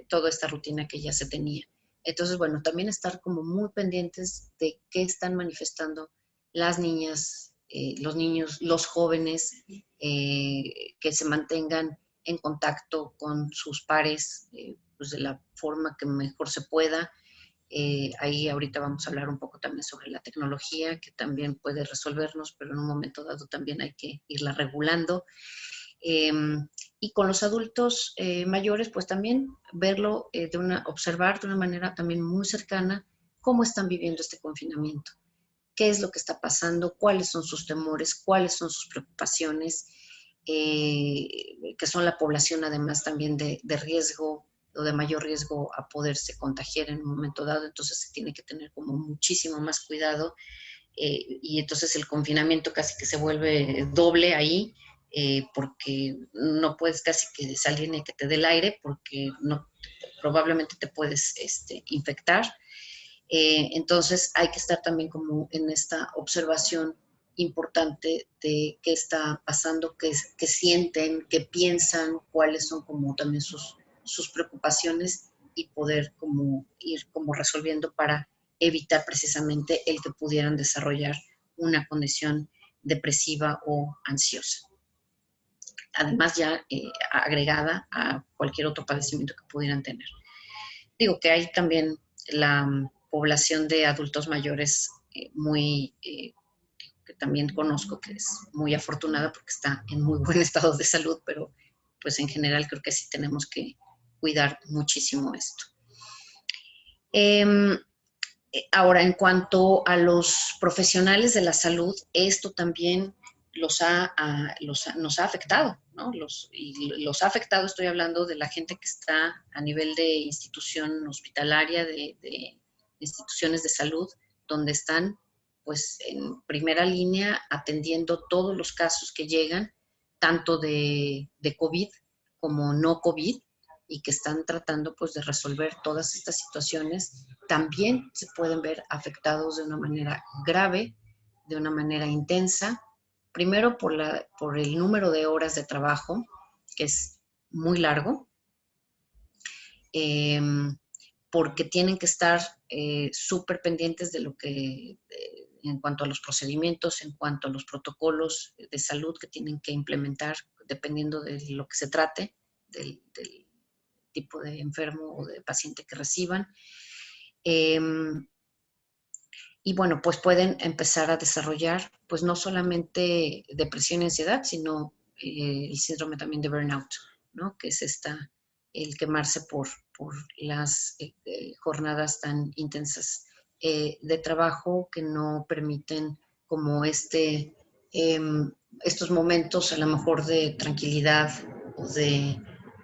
toda esta rutina que ya se tenía. Entonces, bueno, también estar como muy pendientes de qué están manifestando las niñas, los niños, los jóvenes, que se mantengan en contacto con sus pares, pues de la forma que mejor se pueda, Ahí ahorita vamos a hablar un poco también sobre la tecnología, que también puede resolvernos, pero en un momento dado también hay que irla regulando. Y con los adultos mayores, pues también verlo, observar de una manera también muy cercana cómo están viviendo este confinamiento, qué es lo que está pasando, cuáles son sus temores, cuáles son sus preocupaciones, que son la población además también de riesgo o de mayor riesgo a poderse contagiar en un momento dado. Entonces se tiene que tener como muchísimo más cuidado, y entonces el confinamiento casi que se vuelve doble ahí, porque no puedes casi que salir ni que te dé el aire, porque no, probablemente te puedes infectar. Entonces hay que estar también como en esta observación importante de qué está pasando, qué sienten, qué piensan, cuáles son como también sus preocupaciones, y poder como ir como resolviendo para evitar precisamente el que pudieran desarrollar una condición depresiva o ansiosa. Además ya agregada a cualquier otro padecimiento que pudieran tener. Digo que hay también la población de adultos mayores que también conozco, que es muy afortunada porque está en muy buen estado de salud, pero pues en general creo que sí tenemos que cuidar muchísimo esto. Ahora, en cuanto a los profesionales de la salud, esto también nos ha afectado, ¿no? Los ha afectado, estoy hablando de la gente que está a nivel de institución hospitalaria, de instituciones de salud, donde están pues en primera línea atendiendo todos los casos que llegan, tanto de COVID como no COVID, y que están tratando pues de resolver todas estas situaciones. También se pueden ver afectados de una manera grave, de una manera intensa, primero por el número de horas de trabajo, que es muy largo, porque tienen que estar súper pendientes de lo que, en cuanto a los procedimientos, en cuanto a los protocolos de salud que tienen que implementar, dependiendo de lo que se trate, del tipo de enfermo o de paciente que reciban. Y bueno, pues pueden empezar a desarrollar, pues no solamente depresión y ansiedad, sino el síndrome también de burnout, ¿no? Que es el quemarse por las jornadas tan intensas de trabajo, que no permiten como estos momentos a lo mejor de tranquilidad o de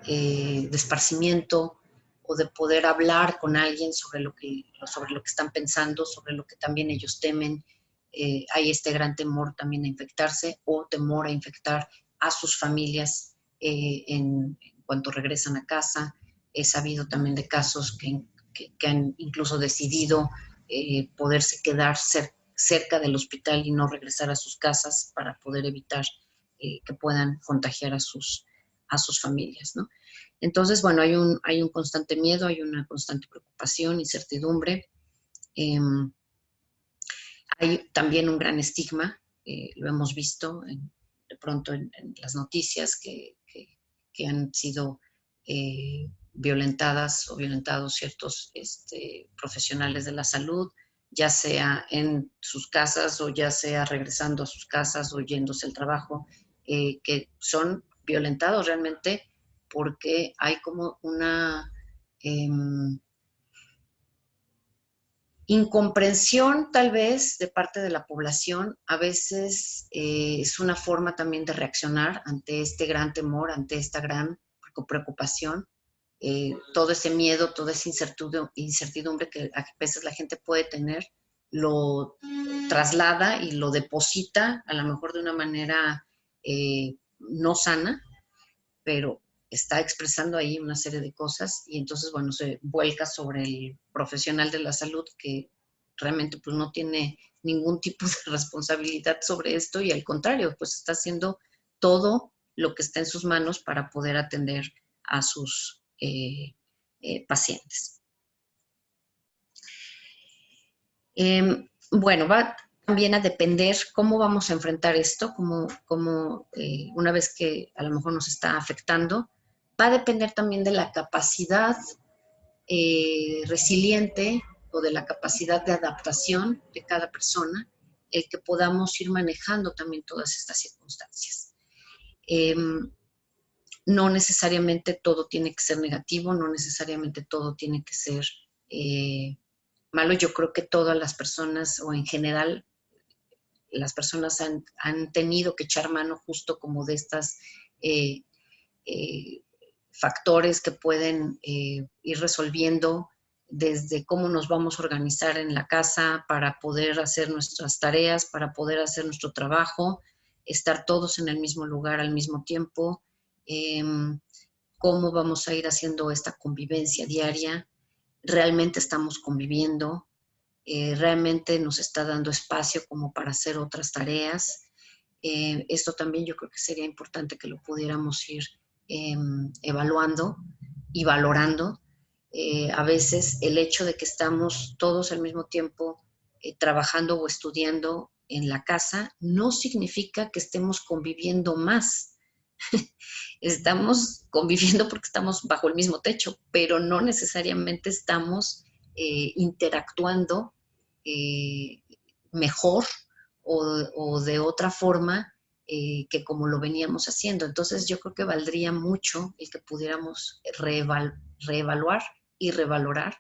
esparcimiento, o de poder hablar con alguien sobre lo que están pensando, sobre lo que también ellos temen. Hay este gran temor también a infectarse, o temor a infectar a sus familias en cuanto regresan a casa. He sabido también de casos que han incluso decidido poderse quedar cerca del hospital y no regresar a sus casas para poder evitar que puedan contagiar a sus familias, ¿no? Entonces, bueno, hay un constante miedo, hay una constante preocupación, incertidumbre. Hay también un gran estigma, lo hemos visto de pronto en las noticias, que han sido violentadas o violentados ciertos profesionales de la salud, ya sea en sus casas o ya sea regresando a sus casas o yéndose al trabajo, que son violentados realmente porque hay como una incomprensión tal vez de parte de la población. A veces es una forma también de reaccionar ante este gran temor, ante esta gran preocupación, todo ese miedo, toda esa incertidumbre que a veces la gente puede tener, lo traslada y lo deposita a lo mejor de una manera no sana, pero está expresando ahí una serie de cosas, y entonces, bueno, se vuelca sobre el profesional de la salud, que realmente pues no tiene ningún tipo de responsabilidad sobre esto, y al contrario, pues está haciendo todo lo que está en sus manos para poder atender a sus pacientes. Bueno, va también a depender cómo vamos a enfrentar esto, como una vez que a lo mejor nos está afectando, va a depender también de la capacidad resiliente o de la capacidad de adaptación de cada persona, el que podamos ir manejando también todas estas circunstancias. No necesariamente todo tiene que ser negativo, no necesariamente todo tiene que ser malo. Yo creo que todas las personas, o en general, las personas han tenido que echar mano justo como de estas factores que pueden ir resolviendo desde cómo nos vamos a organizar en la casa para poder hacer nuestras tareas, para poder hacer nuestro trabajo, estar todos en el mismo lugar al mismo tiempo, cómo vamos a ir haciendo esta convivencia diaria, realmente estamos conviviendo, realmente nos está dando espacio como para hacer otras tareas. Esto también yo creo que sería importante que lo pudiéramos ir evaluando y valorando. A veces el hecho de que estamos todos al mismo tiempo trabajando o estudiando en la casa no significa que estemos conviviendo más. Estamos conviviendo porque estamos bajo el mismo techo, pero no necesariamente estamos interactuando mejor o de otra forma que como lo veníamos haciendo. Entonces yo creo que valdría mucho el que pudiéramos reevaluar y revalorar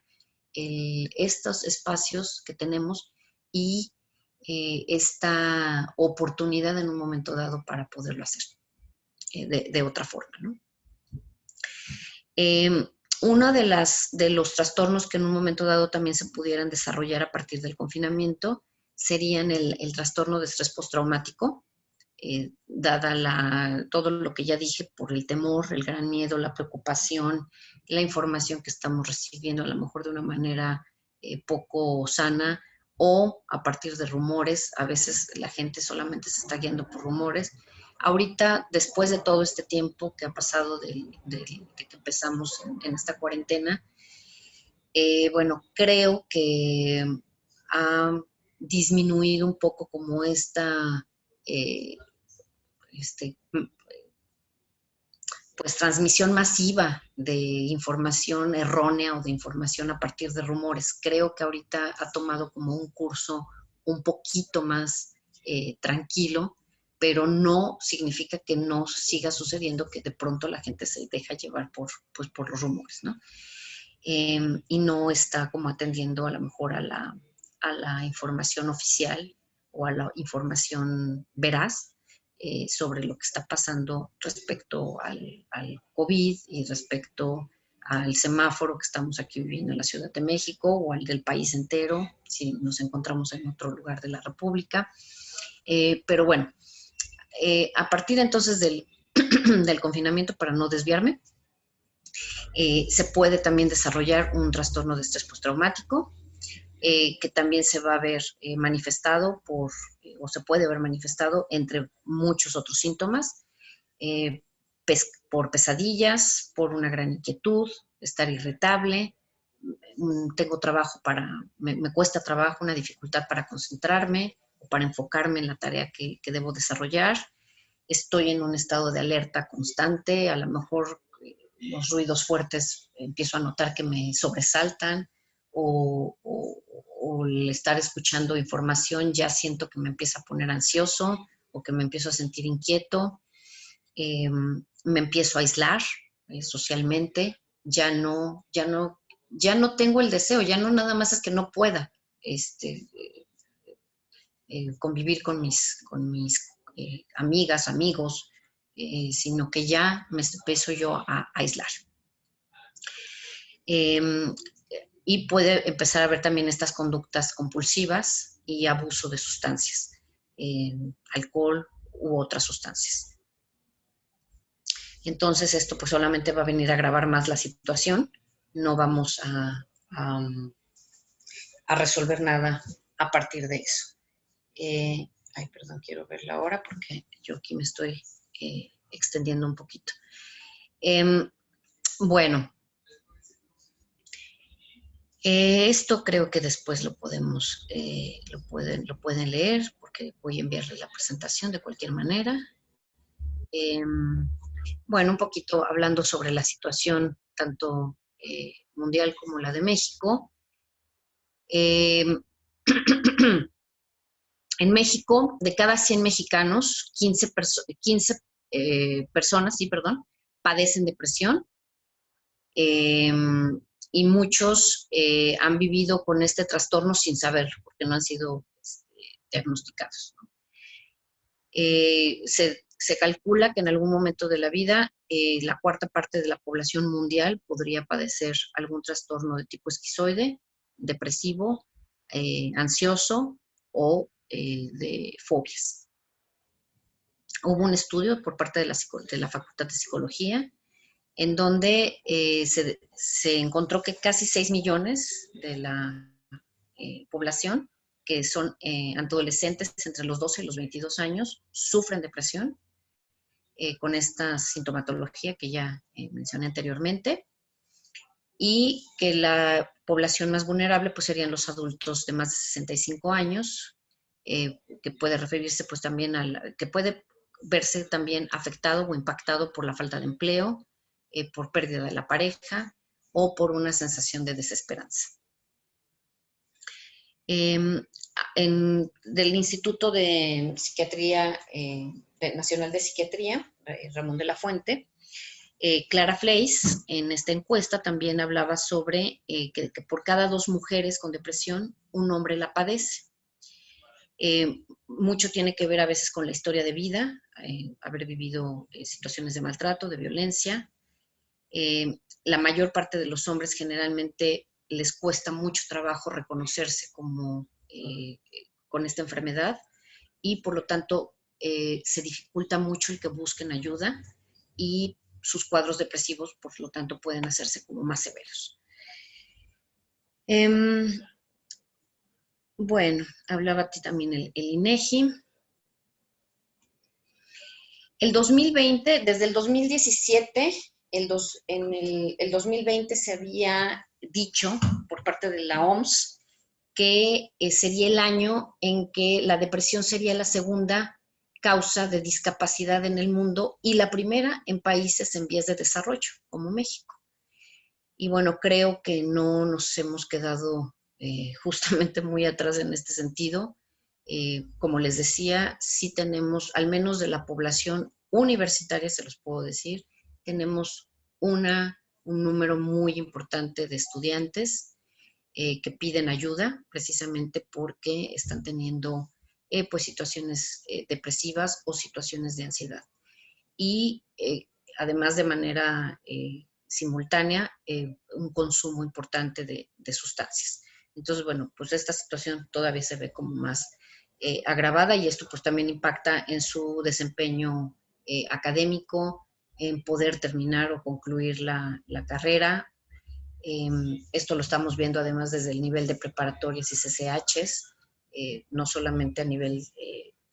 estos espacios que tenemos y esta oportunidad en un momento dado para poderlo hacer de otra forma, ¿no? Uno de los trastornos que en un momento dado también se pudieran desarrollar a partir del confinamiento serían el trastorno de estrés postraumático, dada todo lo que ya dije, por el temor, el gran miedo, la preocupación, la información que estamos recibiendo a lo mejor de una manera poco sana o a partir de rumores. A veces la gente solamente se está guiando por rumores. Ahorita, después de todo este tiempo que ha pasado de que empezamos en esta cuarentena, bueno, creo que ha disminuido un poco como esta pues transmisión masiva de información errónea o de información a partir de rumores. Creo que ahorita ha tomado como un curso un poquito más tranquilo, pero no significa que no siga sucediendo que de pronto la gente se deja llevar pues, por los rumores, ¿no? Y no está como atendiendo a lo mejor a la información oficial o a la información veraz sobre lo que está pasando respecto al COVID y respecto al semáforo que estamos aquí viviendo en la Ciudad de México o al del país entero, si nos encontramos en otro lugar de la República. Pero bueno, a partir entonces del confinamiento, para no desviarme, se puede también desarrollar un trastorno de estrés postraumático, que también se va a ver manifestado o se puede ver manifestado entre muchos otros síntomas, por pesadillas, por una gran inquietud, estar irritable, me cuesta trabajo, una dificultad para concentrarme o para enfocarme en la tarea que debo desarrollar. Estoy en un estado de alerta constante, a lo mejor los ruidos fuertes empiezo a notar que me sobresaltan o el estar escuchando información ya siento que me empieza a poner ansioso o que me empiezo a sentir inquieto. Me empiezo a aislar socialmente, ya no tengo el deseo, ya no nada más es que no pueda convivir con mis amigas, amigos, sino que ya me empiezo yo a aislar. Y puede empezar a haber también estas conductas compulsivas y abuso de sustancias, alcohol u otras sustancias. Entonces esto pues solamente va a venir a agravar más la situación, no vamos a resolver nada a partir de eso. Ay, perdón, quiero ver la hora porque yo aquí me estoy extendiendo un poquito. Bueno, esto creo que después lo pueden leer porque voy a enviarles la presentación de cualquier manera. Bueno, un poquito hablando sobre la situación tanto mundial como la de México. En México, de cada 100 mexicanos, 15 personas, sí, perdón, padecen depresión. Y muchos han vivido con este trastorno sin saberlo, porque no han sido diagnosticados, ¿no? Se calcula que en algún momento de la vida la cuarta parte de la población mundial podría padecer algún trastorno de tipo esquizoide, depresivo, ansioso o de fobias. Hubo un estudio por parte de la Facultad de Psicología en donde se encontró que casi 6 millones de la población, que son adolescentes entre los 12 y los 22 años, sufren depresión con esta sintomatología que ya mencioné anteriormente, y que la población más vulnerable pues serían los adultos de más de 65 años, que puede referirse pues también que puede verse también afectado o impactado por la falta de empleo, por pérdida de la pareja o por una sensación de desesperanza. Del Instituto de Psiquiatría Nacional de Psiquiatría, Ramón de la Fuente, Clara Fleis, en esta encuesta también hablaba sobre que por cada 2 mujeres con depresión, un hombre la padece. Mucho tiene que ver a veces con la historia de vida, haber vivido situaciones de maltrato, de violencia. La mayor parte de los hombres generalmente les cuesta mucho trabajo reconocerse como con esta enfermedad y por lo tanto se dificulta mucho el que busquen ayuda y sus cuadros depresivos por lo tanto pueden hacerse como más severos. Bueno, hablaba también el INEGI. El 2020, desde el 2017, el 2020 se había dicho por parte de la OMS que sería el año en que la depresión sería la segunda causa de discapacidad en el mundo y la primera en países en vías de desarrollo, como México. Y bueno, creo que no nos hemos quedado justamente muy atrás en este sentido. Como les decía, sí tenemos, al menos de la población universitaria, se los puedo decir, tenemos un número muy importante de estudiantes que piden ayuda precisamente porque están teniendo pues situaciones depresivas o situaciones de ansiedad. Y además de manera simultánea, un consumo importante de sustancias. Entonces, bueno, pues esta situación todavía se ve como más agravada y esto pues también impacta en su desempeño académico, en poder terminar o concluir la carrera. Esto lo estamos viendo además desde el nivel de preparatorias y CCHs, no solamente a nivel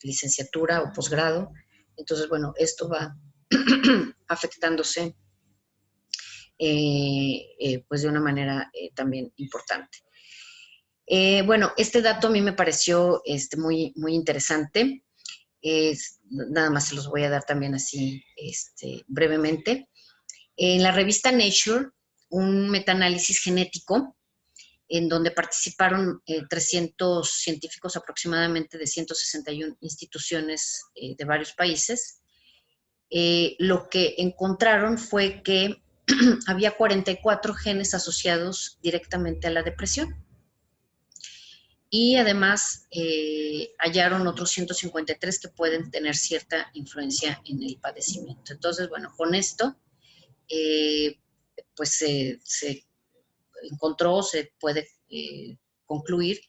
licenciatura o posgrado. Entonces, bueno, esto va afectándose pues de una manera también importante. Bueno, este dato a mí me pareció muy, muy interesante. Nada más se los voy a dar también así brevemente. En la revista Nature, un metaanálisis genético en donde participaron 300 científicos aproximadamente de 161 instituciones de varios países. Lo que encontraron fue que había 44 genes asociados directamente a la depresión. Y además hallaron otros 153 que pueden tener cierta influencia en el padecimiento. Entonces, bueno, con esto, pues se encontró, se puede concluir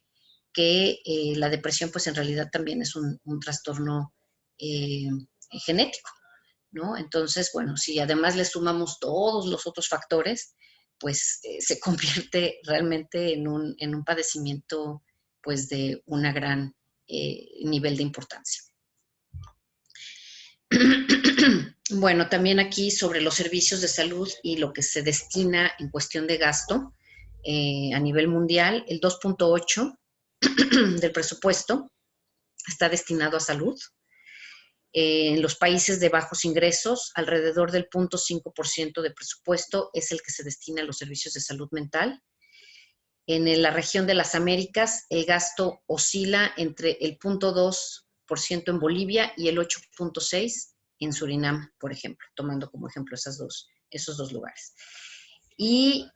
que la depresión, pues en realidad también es un trastorno genético, ¿no? Entonces, bueno, si además le sumamos todos los otros factores, pues se convierte realmente en un padecimiento pues de una gran nivel de importancia. Bueno, también aquí sobre los servicios de salud y lo que se destina en cuestión de gasto a nivel mundial, el 2.8 del presupuesto está destinado a salud. En los países de bajos ingresos, alrededor del 0.5% de presupuesto es el que se destina a los servicios de salud mental. En la región de las Américas, el gasto oscila entre el 0.2% en Bolivia y el 8.6% en Surinam, por ejemplo, tomando como ejemplo esos dos lugares. Y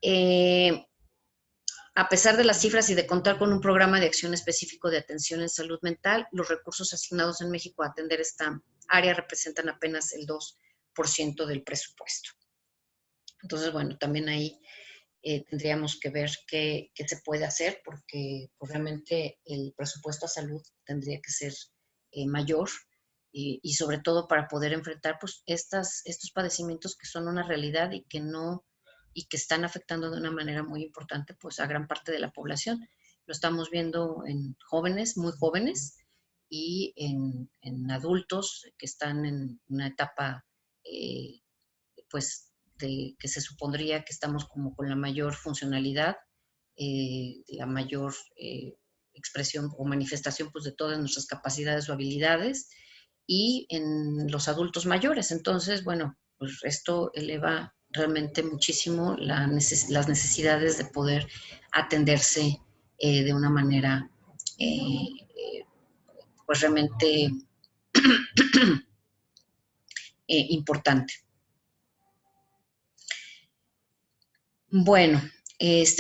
a pesar de las cifras y de contar con un programa de acción específico de atención en salud mental, los recursos asignados en México a atender esta área representan apenas el 2% del presupuesto. Entonces, bueno, también ahí tendríamos que ver qué se puede hacer, porque pues, realmente el presupuesto a salud tendría que ser mayor y sobre todo para poder enfrentar pues, estos padecimientos que son una realidad y que están afectando de una manera muy importante pues, a gran parte de la población. Lo estamos viendo en jóvenes, muy jóvenes, y en adultos que están en una etapa pues que se supondría que estamos como con la mayor funcionalidad, la mayor expresión o manifestación pues, de todas nuestras capacidades o habilidades, y en los adultos mayores. Entonces, bueno, pues esto eleva realmente muchísimo las necesidades de poder atenderse de una manera pues realmente importante. Bueno, pues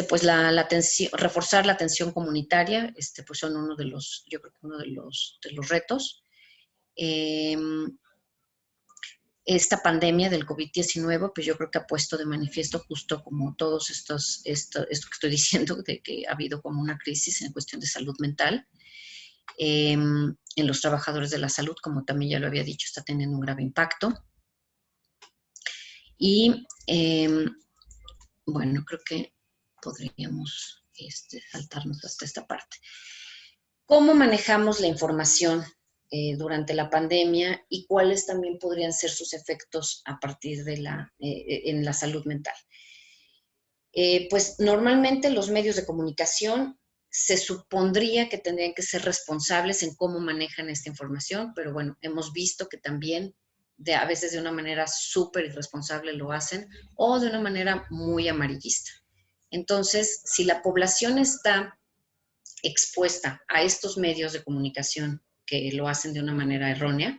reforzar la atención comunitaria, pues son yo creo que uno de los retos. Esta pandemia del COVID-19, pues yo creo que ha puesto de manifiesto justo como todos esto que estoy diciendo, de que ha habido como una crisis en cuestión de salud mental. En los trabajadores de la salud, como también ya lo había dicho, está teniendo un grave impacto. Y bueno, creo que podríamos saltarnos hasta esta parte. ¿Cómo manejamos la información durante la pandemia y cuáles también podrían ser sus efectos a partir de en la salud mental? Pues normalmente los medios de comunicación se supondría que tendrían que ser responsables en cómo manejan esta información, pero bueno, hemos visto que también a veces de una manera súper irresponsable lo hacen o de una manera muy amarillista. Entonces, si la población está expuesta a estos medios de comunicación que lo hacen de una manera errónea,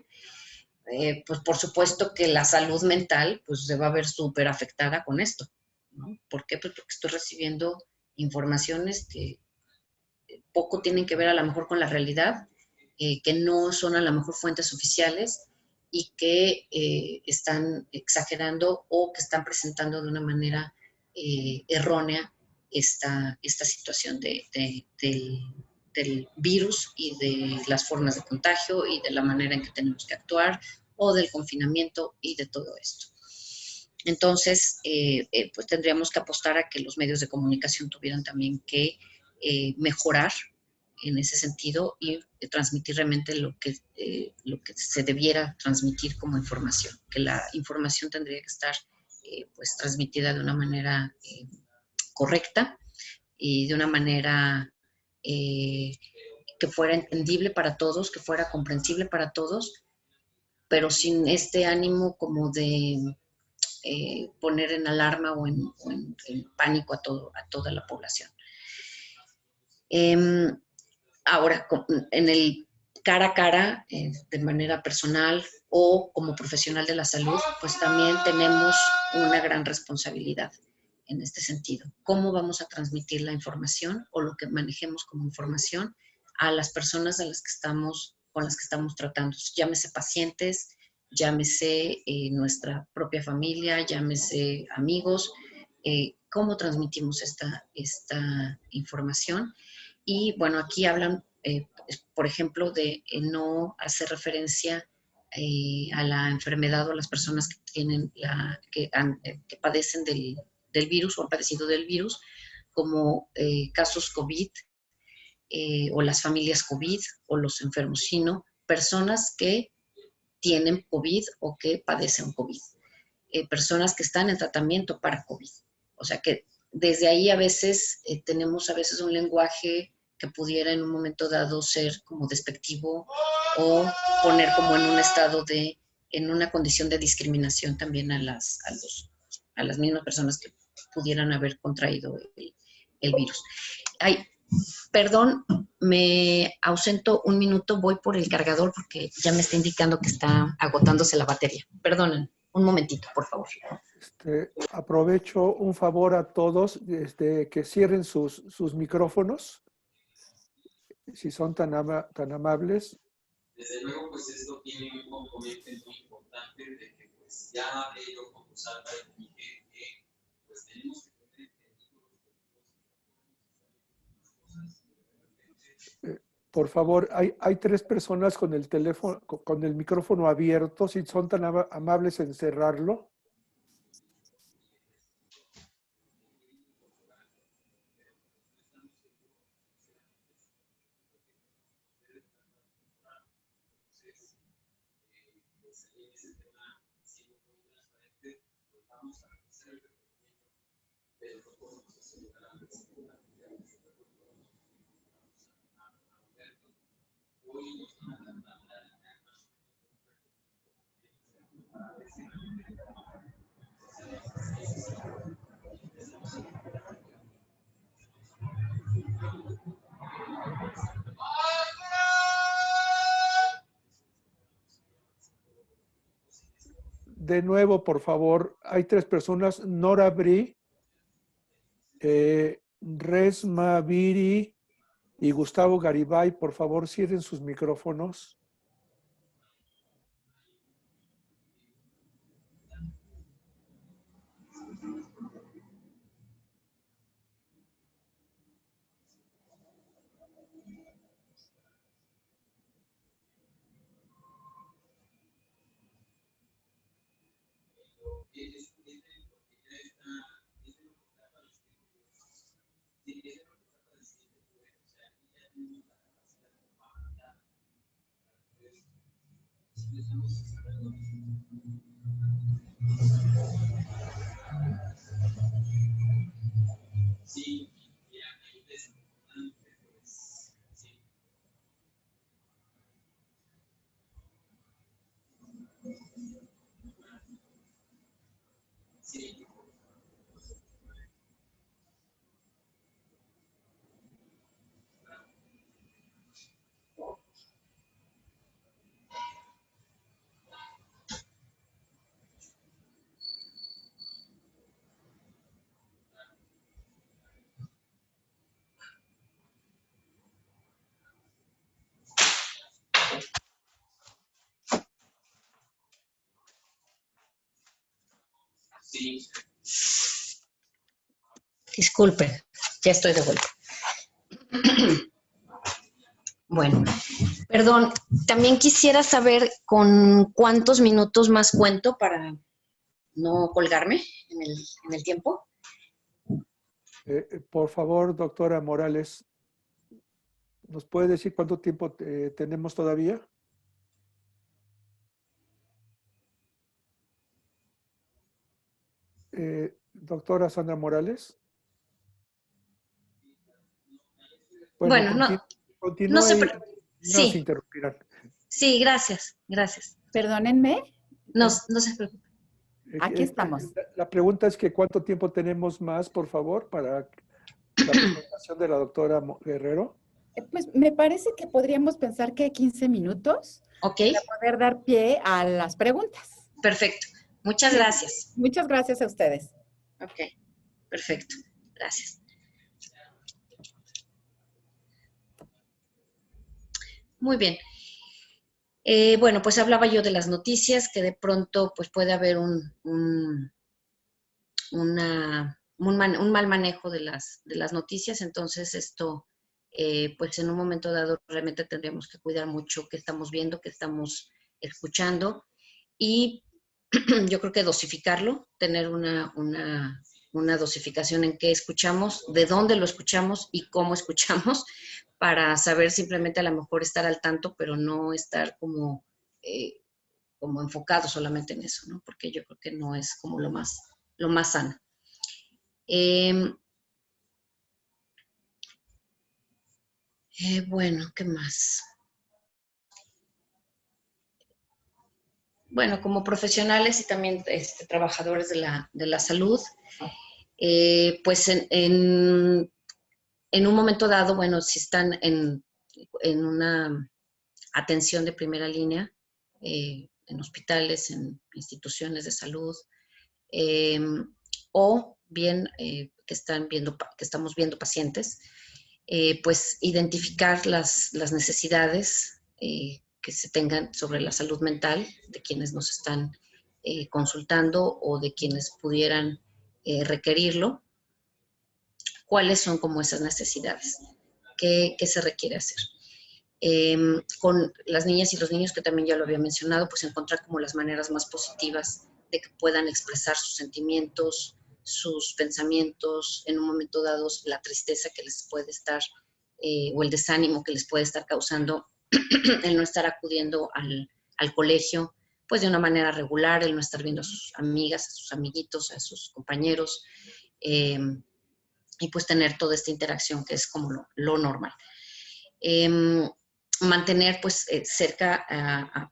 pues por supuesto que la salud mental pues se va a ver súper afectada con esto, ¿no? ¿Por qué? Pues porque estoy recibiendo informaciones que poco tienen que ver a lo mejor con la realidad, que no son a lo mejor fuentes oficiales y que están exagerando o que están presentando de una manera errónea esta situación del virus y de las formas de contagio y de la manera en que tenemos que actuar o del confinamiento y de todo esto. Entonces, pues tendríamos que apostar a que los medios de comunicación tuvieran también que mejorar en ese sentido y transmitir realmente lo que se debiera transmitir como información, que la información tendría que estar pues transmitida de una manera correcta y de una manera que fuera entendible para todos, que fuera comprensible para todos, pero sin este ánimo como de poner en alarma o en pánico a toda la población. Ahora, en el cara a cara, de manera personal o como profesional de la salud, pues también tenemos una gran responsabilidad en este sentido. ¿Cómo vamos a transmitir la información o lo que manejemos como información a las personas con las que estamos tratando? Llámese pacientes, llámese nuestra propia familia, llámese amigos. ¿Cómo transmitimos esta información? Y bueno, aquí hablan, por ejemplo, de no hacer referencia a la enfermedad o a las personas que padecen del virus o han padecido del virus, como casos COVID o las familias COVID o los enfermos, sino personas que tienen COVID o que padecen COVID, personas que están en tratamiento para COVID. O sea que desde ahí a veces tenemos un lenguaje que pudiera en un momento dado ser como despectivo o poner como en un estado en una condición de discriminación también a las mismas personas que pudieran haber contraído el virus. Ay, perdón, me ausento un minuto, voy por el cargador porque ya me está indicando que está agotándose la batería. Perdonen, un momentito, por favor. Aprovecho un favor a todos, que cierren sus micrófonos, si son tan amables. Desde luego, pues esto tiene un componente muy importante de que pues ya yo como Salva dije que pues tenemos que tener por favor, hay 3 personas con el teléfono, con el micrófono abierto, si son tan amables en cerrarlo. De nuevo, por favor, hay 3 personas, Nora Bri, Resma Viri y Gustavo Garibay. Por favor, cierren sus micrófonos. sí, sí. Disculpen, ya estoy de vuelta. Bueno, perdón, también quisiera saber con cuántos minutos más cuento para no colgarme en el tiempo. Por favor, doctora Morales, ¿nos puede decir cuánto tiempo tenemos todavía? Doctora Sandra Morales. Bueno, continúa no se y no sí, se interrumpirán. sí, gracias. Perdónenme. No se preocupe. Aquí estamos. La pregunta es que ¿cuánto tiempo tenemos más, por favor, para la presentación de la doctora Guerrero? Pues me parece que podríamos pensar que 15 minutos Ok. para poder dar pie a las preguntas. Perfecto. Muchas gracias. Muchas gracias a ustedes. Ok, perfecto. Gracias. Muy bien. Bueno, pues hablaba yo de las noticias, que de pronto pues puede haber un mal manejo de las noticias, entonces esto, pues en un momento dado realmente tendríamos que cuidar mucho qué estamos viendo, qué estamos escuchando, y yo creo que dosificarlo, tener una dosificación en qué escuchamos, de dónde lo escuchamos y cómo escuchamos, para saber simplemente a lo mejor estar al tanto, pero no estar como enfocado solamente en eso, ¿no? Porque yo creo que no es como lo más sano. Bueno, ¿qué más? Bueno, como profesionales y también trabajadores de la salud, pues En un momento dado, bueno, si están en una atención de primera línea, en hospitales, en instituciones de salud, o bien que estamos viendo pacientes, pues identificar las necesidades que se tengan sobre la salud mental de quienes nos están consultando o de quienes pudieran requerirlo. ¿Cuáles son como esas necesidades? ¿Qué se requiere hacer? Con las niñas y los niños, que también ya lo había mencionado, pues encontrar como las maneras más positivas de que puedan expresar sus sentimientos, sus pensamientos, en un momento dado la tristeza que les puede estar, o el desánimo que les puede estar causando el no estar acudiendo al colegio, pues de una manera regular, el no estar viendo a sus amigas, a sus amiguitos, a sus compañeros, y pues tener toda esta interacción que es como lo normal. Mantener pues cerca a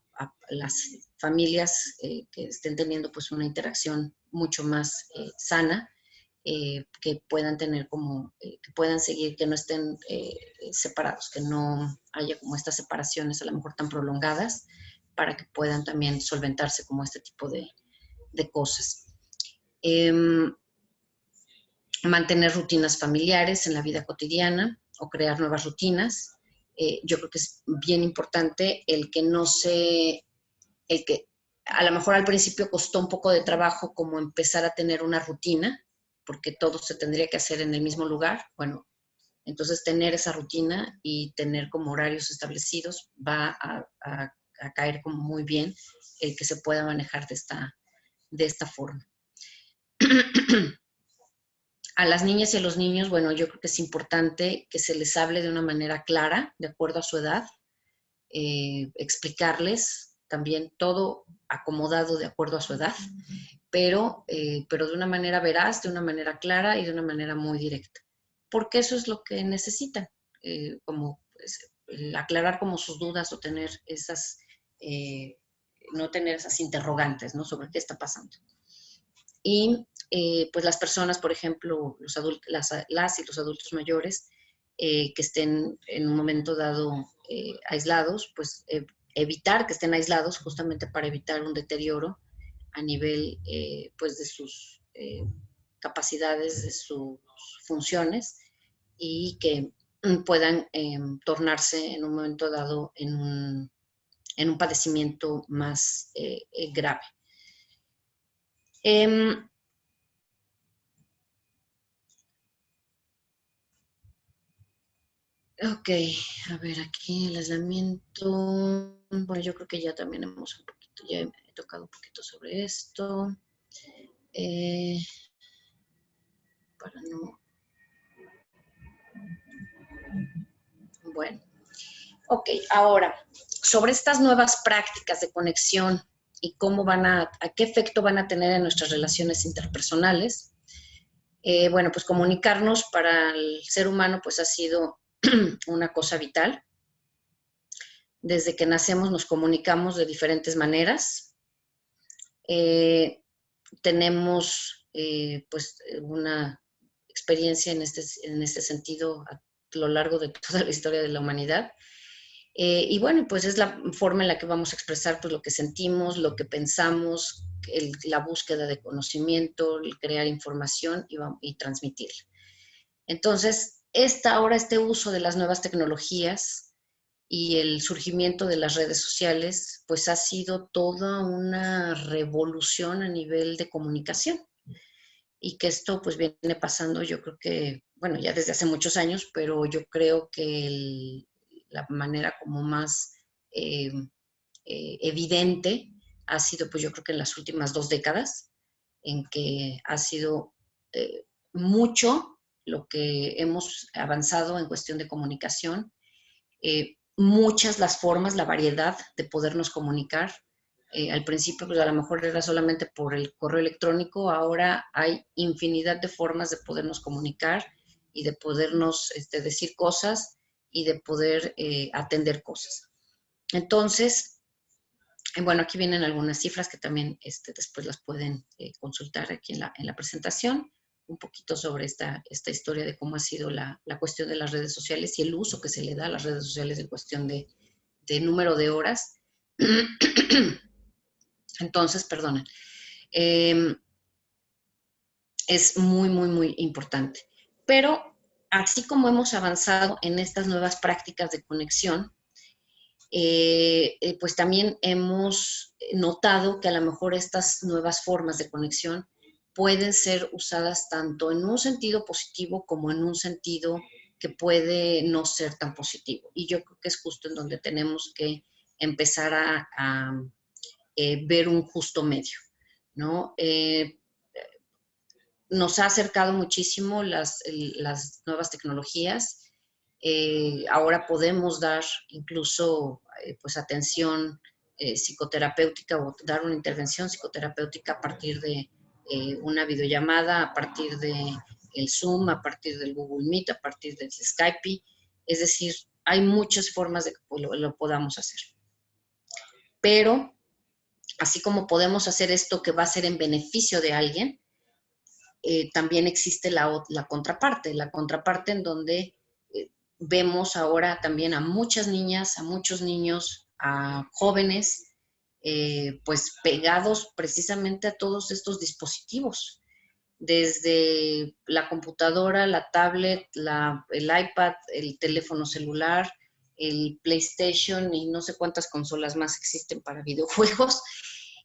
las familias que estén teniendo pues una interacción mucho más sana, que puedan tener como, que puedan seguir, que no estén separados, que no haya como estas separaciones a lo mejor tan prolongadas, para que puedan también solventarse como este tipo de cosas. Mantener rutinas familiares en la vida cotidiana o crear nuevas rutinas. Yo creo que es bien importante el que a lo mejor al principio costó un poco de trabajo como empezar a tener una rutina, porque todo se tendría que hacer en el mismo lugar. Bueno, entonces tener esa rutina y tener como horarios establecidos va a caer como muy bien el que se pueda manejar de esta forma. A las niñas y a los niños, bueno, yo creo que es importante que se les hable de una manera clara, de acuerdo a su edad, explicarles también todo acomodado de acuerdo a su edad, pero de una manera veraz, de una manera clara y de una manera muy directa, porque eso es lo que necesitan, como pues, aclarar como sus dudas o tener esas, no tener esas interrogantes, ¿no?, sobre qué está pasando. Y pues las personas, por ejemplo, las y los adultos mayores que estén en un momento dado aislados, pues evitar que estén aislados justamente para evitar un deterioro a nivel pues de sus capacidades, de sus funciones, y que puedan tornarse en un momento dado en un padecimiento más grave. Ok, a ver, aquí el aislamiento. Bueno, yo creo que ya también ya he tocado un poquito sobre esto. Para no. Bueno, ok, ahora, sobre estas nuevas prácticas de conexión y cómo a qué efecto van a tener en nuestras relaciones interpersonales. Bueno, pues comunicarnos para el ser humano pues ha sido una cosa vital. Desde que nacemos nos comunicamos de diferentes maneras. Tenemos pues una experiencia en este sentido a lo largo de toda la historia de la humanidad. Y bueno, pues es la forma en la que vamos a expresar pues lo que sentimos, lo que pensamos, la búsqueda de conocimiento, el crear información y transmitirla. Entonces, este uso de las nuevas tecnologías y el surgimiento de las redes sociales, pues ha sido toda una revolución a nivel de comunicación. Y que esto pues viene pasando, yo creo que, bueno, ya desde hace muchos años, pero yo creo que la manera como más evidente ha sido, pues yo creo que en las últimas 2 décadas, en que ha sido mucho lo que hemos avanzado en cuestión de comunicación, muchas las formas, la variedad de podernos comunicar. Al principio, pues a lo mejor era solamente por el correo electrónico, ahora hay infinidad de formas de podernos comunicar y de podernos decir cosas y de poder atender cosas. Entonces, bueno, aquí vienen algunas cifras que también después las pueden consultar aquí en la presentación. un poquito sobre esta historia de cómo ha sido la cuestión de las redes sociales y el uso que se le da a las redes sociales en cuestión de número de horas. Entonces, perdonen, es muy, muy, muy importante. Pero así como hemos avanzado en estas nuevas prácticas de conexión, pues también hemos notado que a lo mejor estas nuevas formas de conexión pueden ser usadas tanto en un sentido positivo como en un sentido que puede no ser tan positivo. Y yo creo que es justo en donde tenemos que empezar a ver un justo medio, ¿no? Nos ha acercado muchísimo las nuevas tecnologías. Ahora podemos dar incluso pues atención psicoterapéutica o dar una intervención psicoterapéutica a partir de una videollamada, a partir de el Zoom, a partir del Google Meet, a partir del Skype. Es decir, hay muchas formas de que lo podamos hacer. Pero así como podemos hacer esto que va a ser en beneficio de alguien, también existe la contraparte en donde vemos ahora también a muchas niñas, a muchos niños, a jóvenes, pues pegados precisamente a todos estos dispositivos, desde la computadora, la tablet, el iPad, el teléfono celular, el PlayStation y no sé cuántas consolas más existen para videojuegos.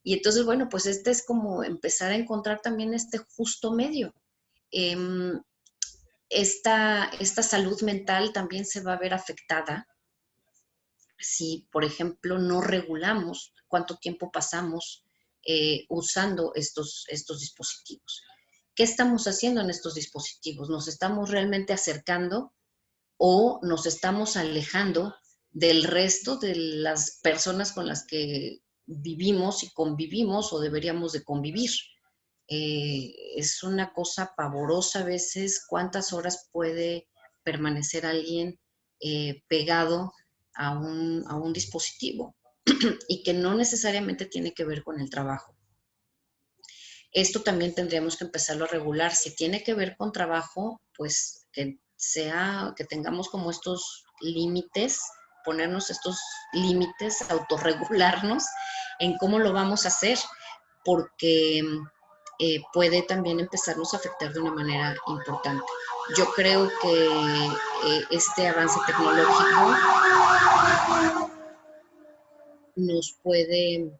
Y entonces, bueno, pues este es como empezar a encontrar también este justo medio. Esta salud mental también se va a ver afectada si, por ejemplo, no regulamos cuánto tiempo pasamos usando estos dispositivos. ¿Qué estamos haciendo en estos dispositivos? ¿Nos estamos realmente acercando o nos estamos alejando del resto de las personas con las que vivimos y convivimos o deberíamos de convivir? Es una cosa pavorosa a veces cuántas horas puede permanecer alguien pegado a un dispositivo y que no necesariamente tiene que ver con el trabajo. Esto también tendríamos que empezarlo a regular. Si tiene que ver con trabajo, pues que tengamos como estos límites, ponernos estos límites, autorregularnos en cómo lo vamos a hacer, porque puede también empezarnos a afectar de una manera importante. Yo creo que este avance tecnológico nos puede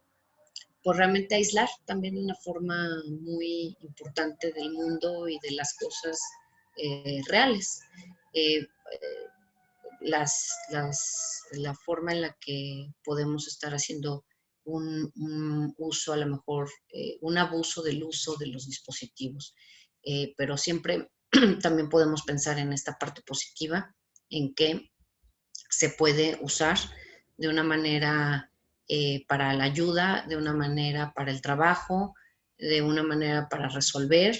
pues realmente aislar también de una forma muy importante del mundo y de las cosas reales. La forma en la que podemos estar haciendo un uso, a lo mejor un abuso del uso de los dispositivos. Pero siempre también podemos pensar en esta parte positiva, en que se puede usar de una manera para la ayuda, de una manera para el trabajo, de una manera para resolver,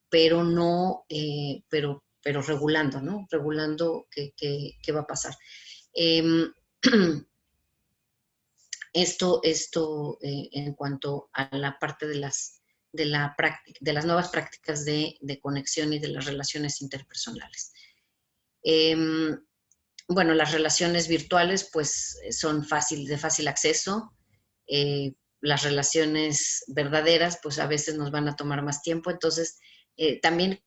pero no, pero regulando, ¿no? Regulando qué va a pasar. Esto en cuanto a la parte de las nuevas prácticas de conexión y de las relaciones interpersonales. Bueno, las relaciones virtuales pues son de fácil acceso. Las relaciones verdaderas pues a veces nos van a tomar más tiempo. Entonces también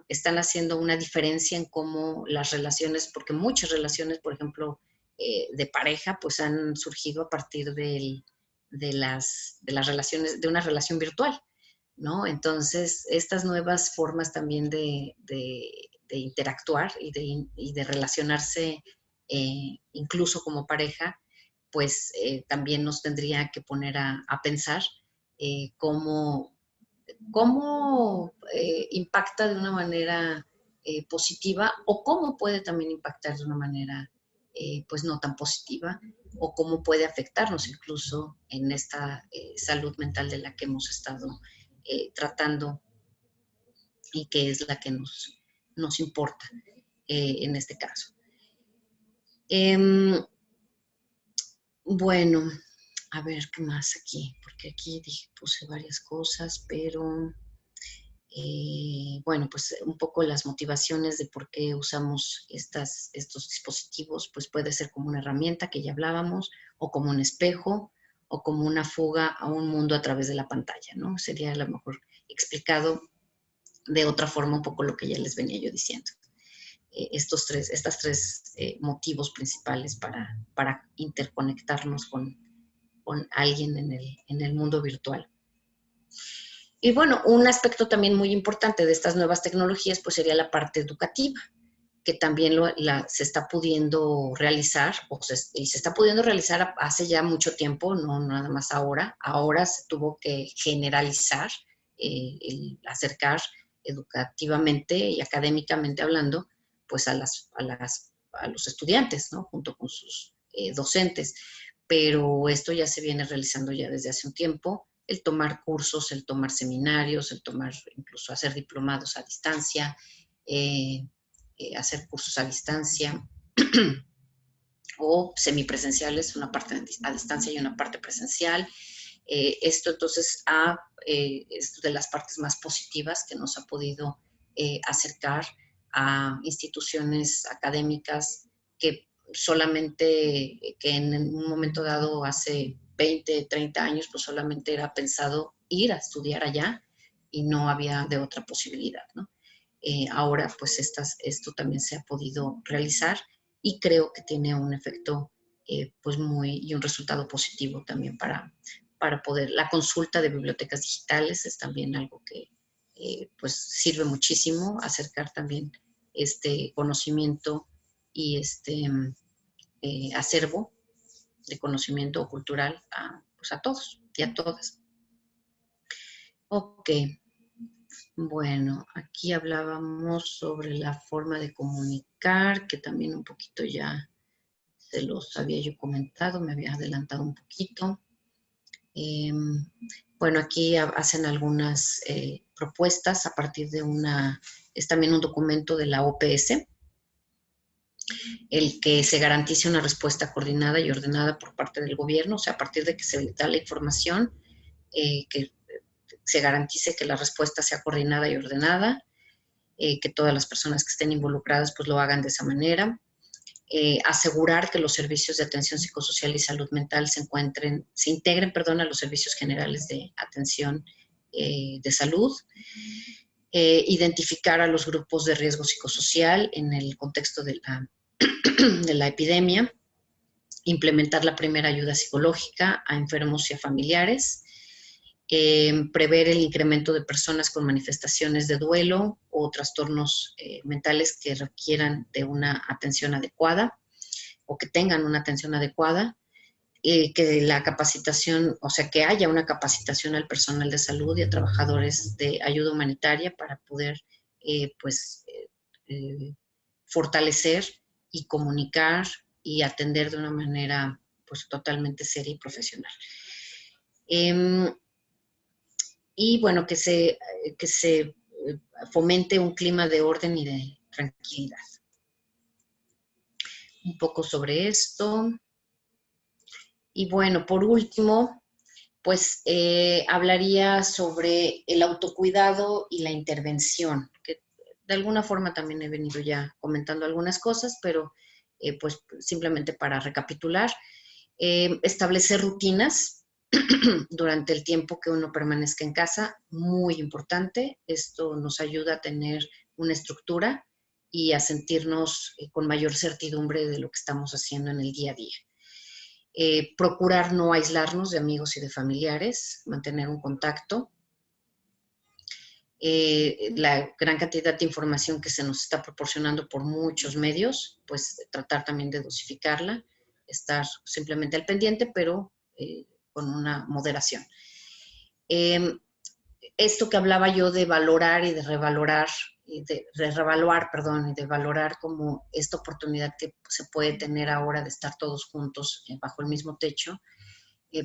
están haciendo una diferencia en cómo las relaciones, porque muchas relaciones, por ejemplo, de pareja pues han surgido a partir de las relaciones, de una relación virtual, ¿no? Entonces estas nuevas formas también de interactuar y de relacionarse incluso como pareja, pues también nos tendría que poner a pensar cómo impacta de una manera positiva o cómo puede también impactar de una manera pues no tan positiva o cómo puede afectarnos incluso en esta salud mental de la que hemos estado tratando y que es la que nos importa en este caso. Bueno, a ver qué más aquí, porque aquí puse varias cosas, pero Bueno, pues un poco las motivaciones de por qué usamos estos dispositivos, pues puede ser como una herramienta que ya hablábamos, o como un espejo, o como una fuga a un mundo a través de la pantalla, ¿no? Sería a lo mejor explicado de otra forma un poco lo que ya les venía yo diciendo. Estas tres motivos principales para interconectarnos con alguien en el mundo virtual. Y bueno, un aspecto también muy importante de estas nuevas tecnologías pues sería la parte educativa, que también se está pudiendo realizar, y se está pudiendo realizar hace ya mucho tiempo, no nada más ahora. Ahora se tuvo que generalizar, el acercar educativamente y académicamente hablando, pues a los estudiantes, ¿no? Junto con sus docentes. Pero esto ya se viene realizando ya desde hace un tiempo, el tomar cursos, el tomar seminarios, el tomar, incluso hacer diplomados a distancia, hacer cursos a distancia o semipresenciales, una parte a distancia y una parte presencial. Esto entonces es de las partes más positivas que nos ha podido acercar a instituciones académicas que solamente, que en un momento dado hace 20, 30 años, pues solamente era pensado ir a estudiar allá y no había de otra posibilidad, ¿no? Ahora pues esto también se ha podido realizar y creo que tiene un efecto pues y un resultado positivo también para poder. La consulta de bibliotecas digitales es también algo que pues sirve muchísimo, acercar también este conocimiento y este acervo de conocimiento cultural pues a todos y a todas. Ok. Bueno, aquí hablábamos sobre la forma de comunicar, que también un poquito ya se los había yo comentado, me había adelantado un poquito. Bueno, aquí hacen algunas propuestas a partir de es también un documento de la OPS, el que se garantice una respuesta coordinada y ordenada por parte del gobierno, o sea, a partir de que se da la información, que se garantice que la respuesta sea coordinada y ordenada, que todas las personas que estén involucradas pues lo hagan de esa manera. Asegurar que los servicios de atención psicosocial y salud mental se integren a los servicios generales de atención de salud. Identificar a los grupos de riesgo psicosocial en el contexto de la epidemia. Implementar la primera ayuda psicológica a enfermos y a familiares. Prever el incremento de personas con manifestaciones de duelo o trastornos mentales que requieran de una atención adecuada o que tengan una atención adecuada, que la capacitación, o sea, que haya una capacitación al personal de salud y a trabajadores de ayuda humanitaria para poder, fortalecer y comunicar y atender de una manera, pues, totalmente seria y profesional. Y bueno, que se fomente un clima de orden y de tranquilidad. Un poco sobre esto. Y bueno, por último, pues hablaría sobre el autocuidado y la intervención, que de alguna forma también he venido ya comentando algunas cosas, pero pues simplemente para recapitular, establecer rutinas durante el tiempo que uno permanezca en casa, muy importante. Esto nos ayuda a tener una estructura y a sentirnos con mayor certidumbre de lo que estamos haciendo en el día a día. Procurar no aislarnos de amigos y de familiares, mantener un contacto. La gran cantidad de información que se nos está proporcionando por muchos medios, pues tratar también de dosificarla, estar simplemente al pendiente, pero con una moderación. Esto que hablaba yo de valorar y de revalorar, y de revaluar, perdón, y de valorar como esta oportunidad que se puede tener ahora de estar todos juntos bajo el mismo techo,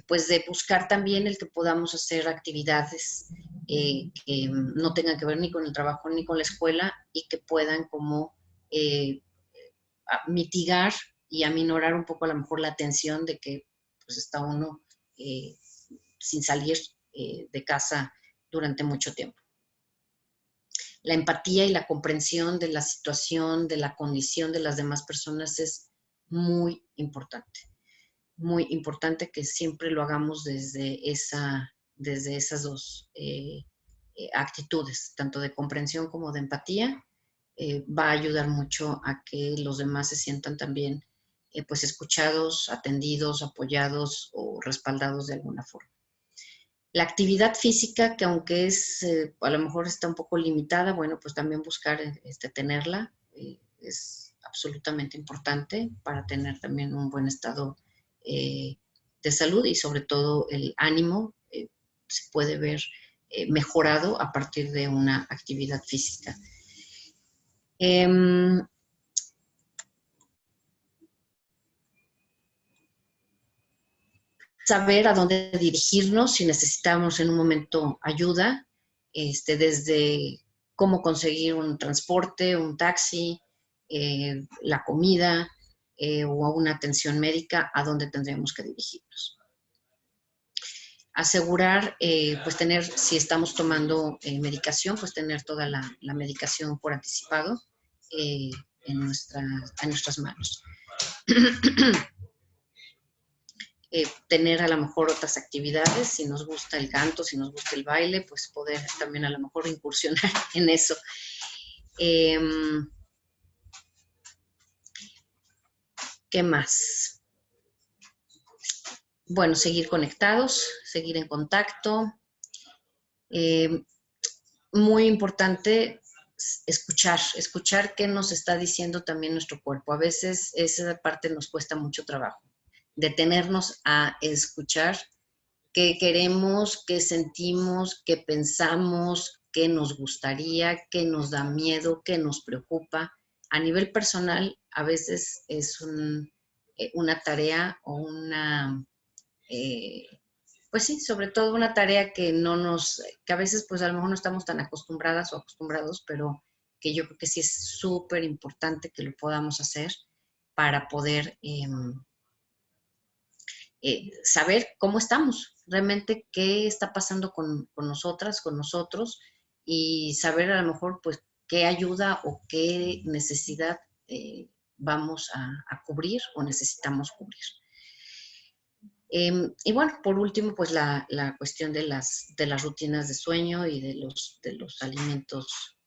pues de buscar también el que podamos hacer actividades que no tengan que ver ni con el trabajo ni con la escuela y que puedan como mitigar y aminorar un poco a lo mejor la tensión de que pues está uno sin salir de casa durante mucho tiempo. la empatía y la comprensión de la situación, de la condición de las demás personas es muy importante. Muy importante que siempre lo hagamos desde esas dos actitudes, tanto de comprensión como de empatía. Va a ayudar mucho a que los demás se sientan también pues escuchados, atendidos, apoyados o respaldados de alguna forma. La actividad física, que aunque a lo mejor está un poco limitada, bueno, pues también buscar tenerla es absolutamente importante para tener también un buen estado de salud y sobre todo el ánimo se puede ver mejorado a partir de una actividad física. Saber a dónde dirigirnos si necesitamos en un momento ayuda, desde cómo conseguir un transporte, un taxi, la comida o una atención médica, a dónde tendríamos que dirigirnos. Asegurar, pues tener, si estamos tomando medicación, pues tener toda la medicación por anticipado en nuestras manos. Tener a lo mejor otras actividades, si nos gusta el canto, si nos gusta el baile, pues poder también a lo mejor incursionar en eso. ¿Qué más? Bueno, seguir conectados, seguir en contacto. Muy importante escuchar qué nos está diciendo también nuestro cuerpo. A veces esa parte nos cuesta mucho trabajo. Detenernos a escuchar qué queremos, qué sentimos, qué pensamos, qué nos gustaría, qué nos da miedo, qué nos preocupa. A nivel personal, a veces es una tarea o pues sí, sobre todo una tarea que a veces pues a lo mejor no estamos tan acostumbradas o acostumbrados, pero que yo creo que sí es súper importante que lo podamos hacer para poder saber cómo estamos, realmente qué está pasando con nosotras, con nosotros, y saber a lo mejor pues qué ayuda o qué necesidad vamos a cubrir o necesitamos cubrir. Y bueno, por último, pues la cuestión de las rutinas de sueño y de los alimentos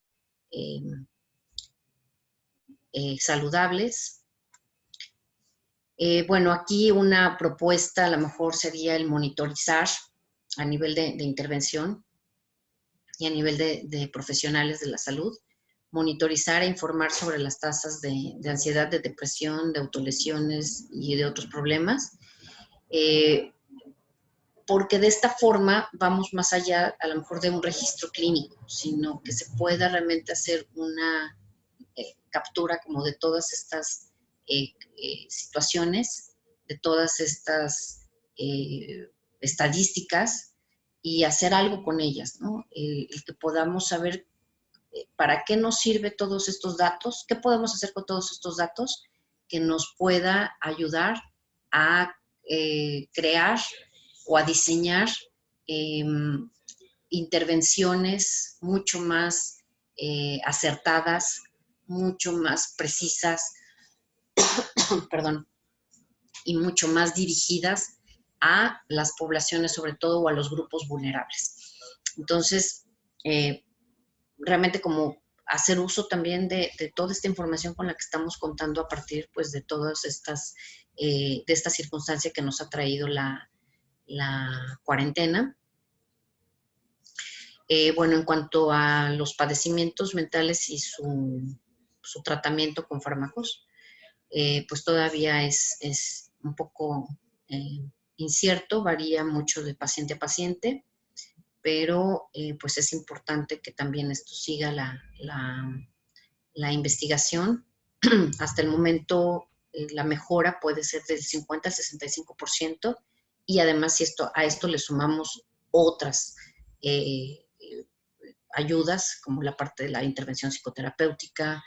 saludables. Bueno, aquí una propuesta a lo mejor sería el monitorizar a nivel de intervención y a nivel de profesionales de la salud, monitorizar e informar sobre las tasas de ansiedad, de depresión, de autolesiones y de otros problemas, porque de esta forma vamos más allá a lo mejor de un registro clínico, sino que se pueda realmente hacer una captura como de todas estas situaciones, de todas estas estadísticas y hacer algo con ellas, ¿no? El que podamos saber para qué nos sirve todos estos datos, qué podemos hacer con todos estos datos que nos pueda ayudar a crear o a diseñar intervenciones mucho más acertadas, mucho más precisas, perdón, y mucho más dirigidas a las poblaciones, sobre todo, o a los grupos vulnerables. Entonces, realmente como hacer uso también de toda esta información con la que estamos contando a partir, pues, de todas estas, de esta circunstancia que nos ha traído la cuarentena. Bueno, en cuanto a los padecimientos mentales y su tratamiento con fármacos, pues todavía es un poco incierto, varía mucho de paciente a paciente, pero pues es importante que también esto siga la investigación. Hasta el momento la mejora puede ser del 50 al 65%, y además si a esto le sumamos otras ayudas, como la parte de la intervención psicoterapéutica,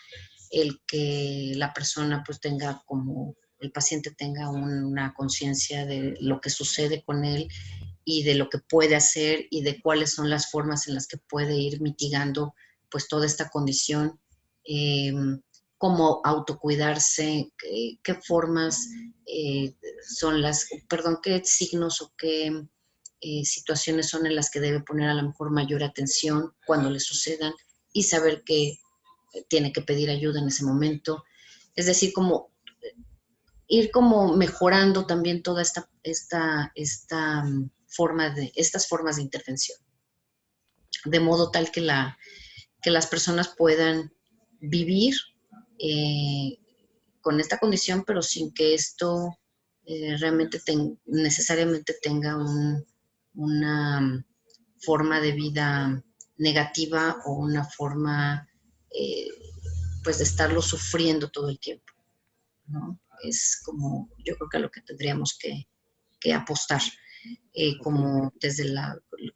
el que la persona pues tenga como, el paciente tenga una conciencia de lo que sucede con él y de lo que puede hacer y de cuáles son las formas en las que puede ir mitigando pues toda esta condición, cómo autocuidarse, qué formas son qué signos o qué situaciones son en las que debe poner a lo mejor mayor atención cuando le sucedan y saber que tiene que pedir ayuda en ese momento. Es decir, como ir como mejorando también toda estas formas de intervención, de modo tal que las personas puedan vivir con esta condición, pero sin que esto realmente necesariamente tenga una forma de vida negativa o una forma pues de estarlo sufriendo todo el tiempo, ¿no? Es como, yo creo que a lo que tendríamos que apostar como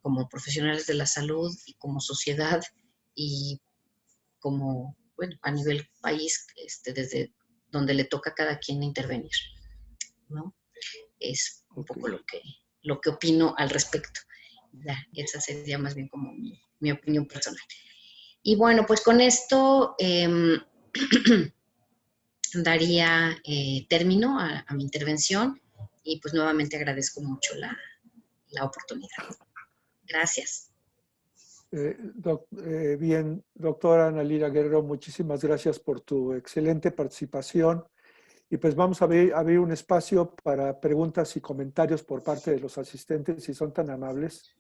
como profesionales de la salud y como sociedad y como, bueno, a nivel país, desde donde le toca a cada quien intervenir, ¿no? Es un poco lo que opino al respecto. Esa sería más bien como mi opinión personal. Y bueno, pues con esto daría término a mi intervención y pues nuevamente agradezco mucho la oportunidad. Gracias. Bien, doctora Ana Lira Guerrero, muchísimas gracias por tu excelente participación. Y pues vamos a abrir un espacio para preguntas y comentarios por parte de los asistentes, si son tan amables.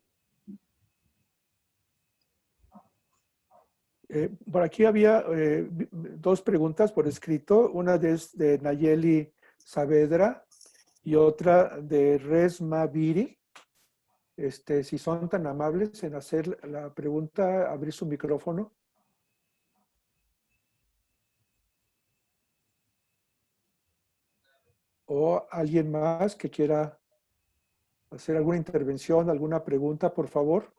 Por aquí había dos preguntas por escrito, una de Nayeli Saavedra y otra de Resma Viri. Si son tan amables en hacer la pregunta, abrir su micrófono. O alguien más que quiera hacer alguna intervención, alguna pregunta, por favor.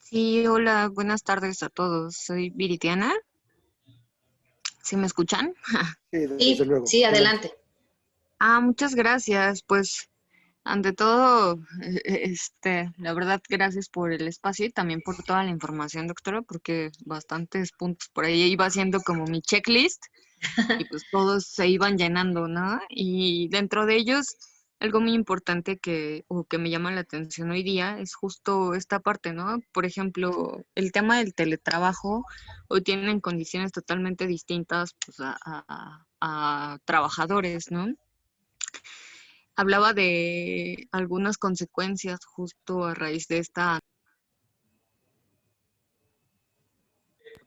Sí, hola, buenas tardes a todos. Soy Viridiana. ¿Sí me escuchan? Sí, desde luego. Sí, adelante. Muchas gracias. Pues, ante todo, la verdad, gracias por el espacio y también por toda la información, doctora, porque bastantes puntos por ahí iba haciendo como mi checklist y pues todos se iban llenando, ¿no? Y dentro de ellos, algo muy importante que me llama la atención hoy día es justo esta parte, ¿no? Por ejemplo, el tema del teletrabajo, hoy tienen condiciones totalmente distintas pues, a trabajadores, ¿no? Hablaba de algunas consecuencias justo a raíz de esta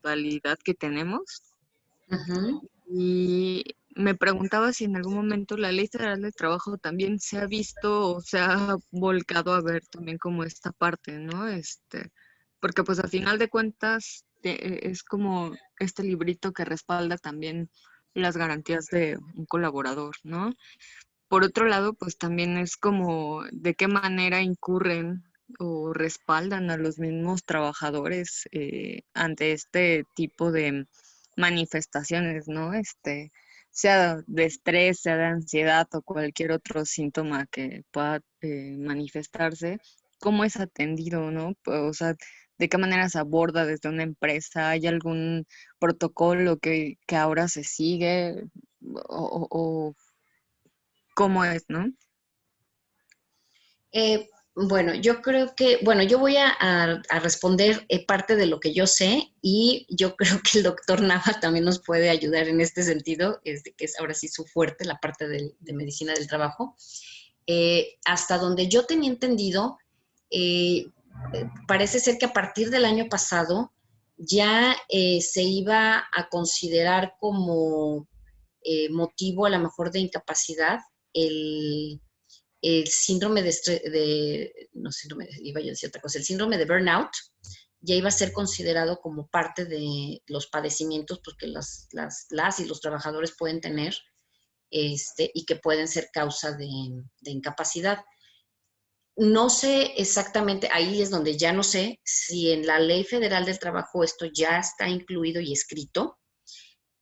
modalidad que tenemos. Uh-huh. Y me preguntaba si en algún momento la Ley Federal del Trabajo también se ha visto o se ha volcado a ver también como esta parte, ¿no? Porque pues a final de cuentas es como este librito que respalda también las garantías de un colaborador, ¿no? Por otro lado, pues también es como de qué manera incurren o respaldan a los mismos trabajadores ante este tipo de manifestaciones, ¿no? Sea de estrés, sea de ansiedad o cualquier otro síntoma que pueda manifestarse, ¿cómo es atendido, no? O sea, ¿de qué manera se aborda desde una empresa? ¿Hay algún protocolo que ahora se sigue? O ¿cómo es, no? Bueno, yo creo que, bueno, yo voy a responder parte de lo que yo sé y yo creo que el doctor Nava también nos puede ayudar en este sentido, que es ahora sí su fuerte, la parte de medicina del trabajo. Hasta donde yo tenía entendido, parece ser que a partir del año pasado ya se iba a considerar como motivo a lo mejor de incapacidad el síndrome no síndrome, iba yo a decir otra cosa, el síndrome de burnout ya iba a ser considerado como parte de los padecimientos porque las y los trabajadores pueden tener y que pueden ser causa de incapacidad. No sé exactamente, ahí es donde ya no sé si en la Ley Federal del Trabajo esto ya está incluido y escrito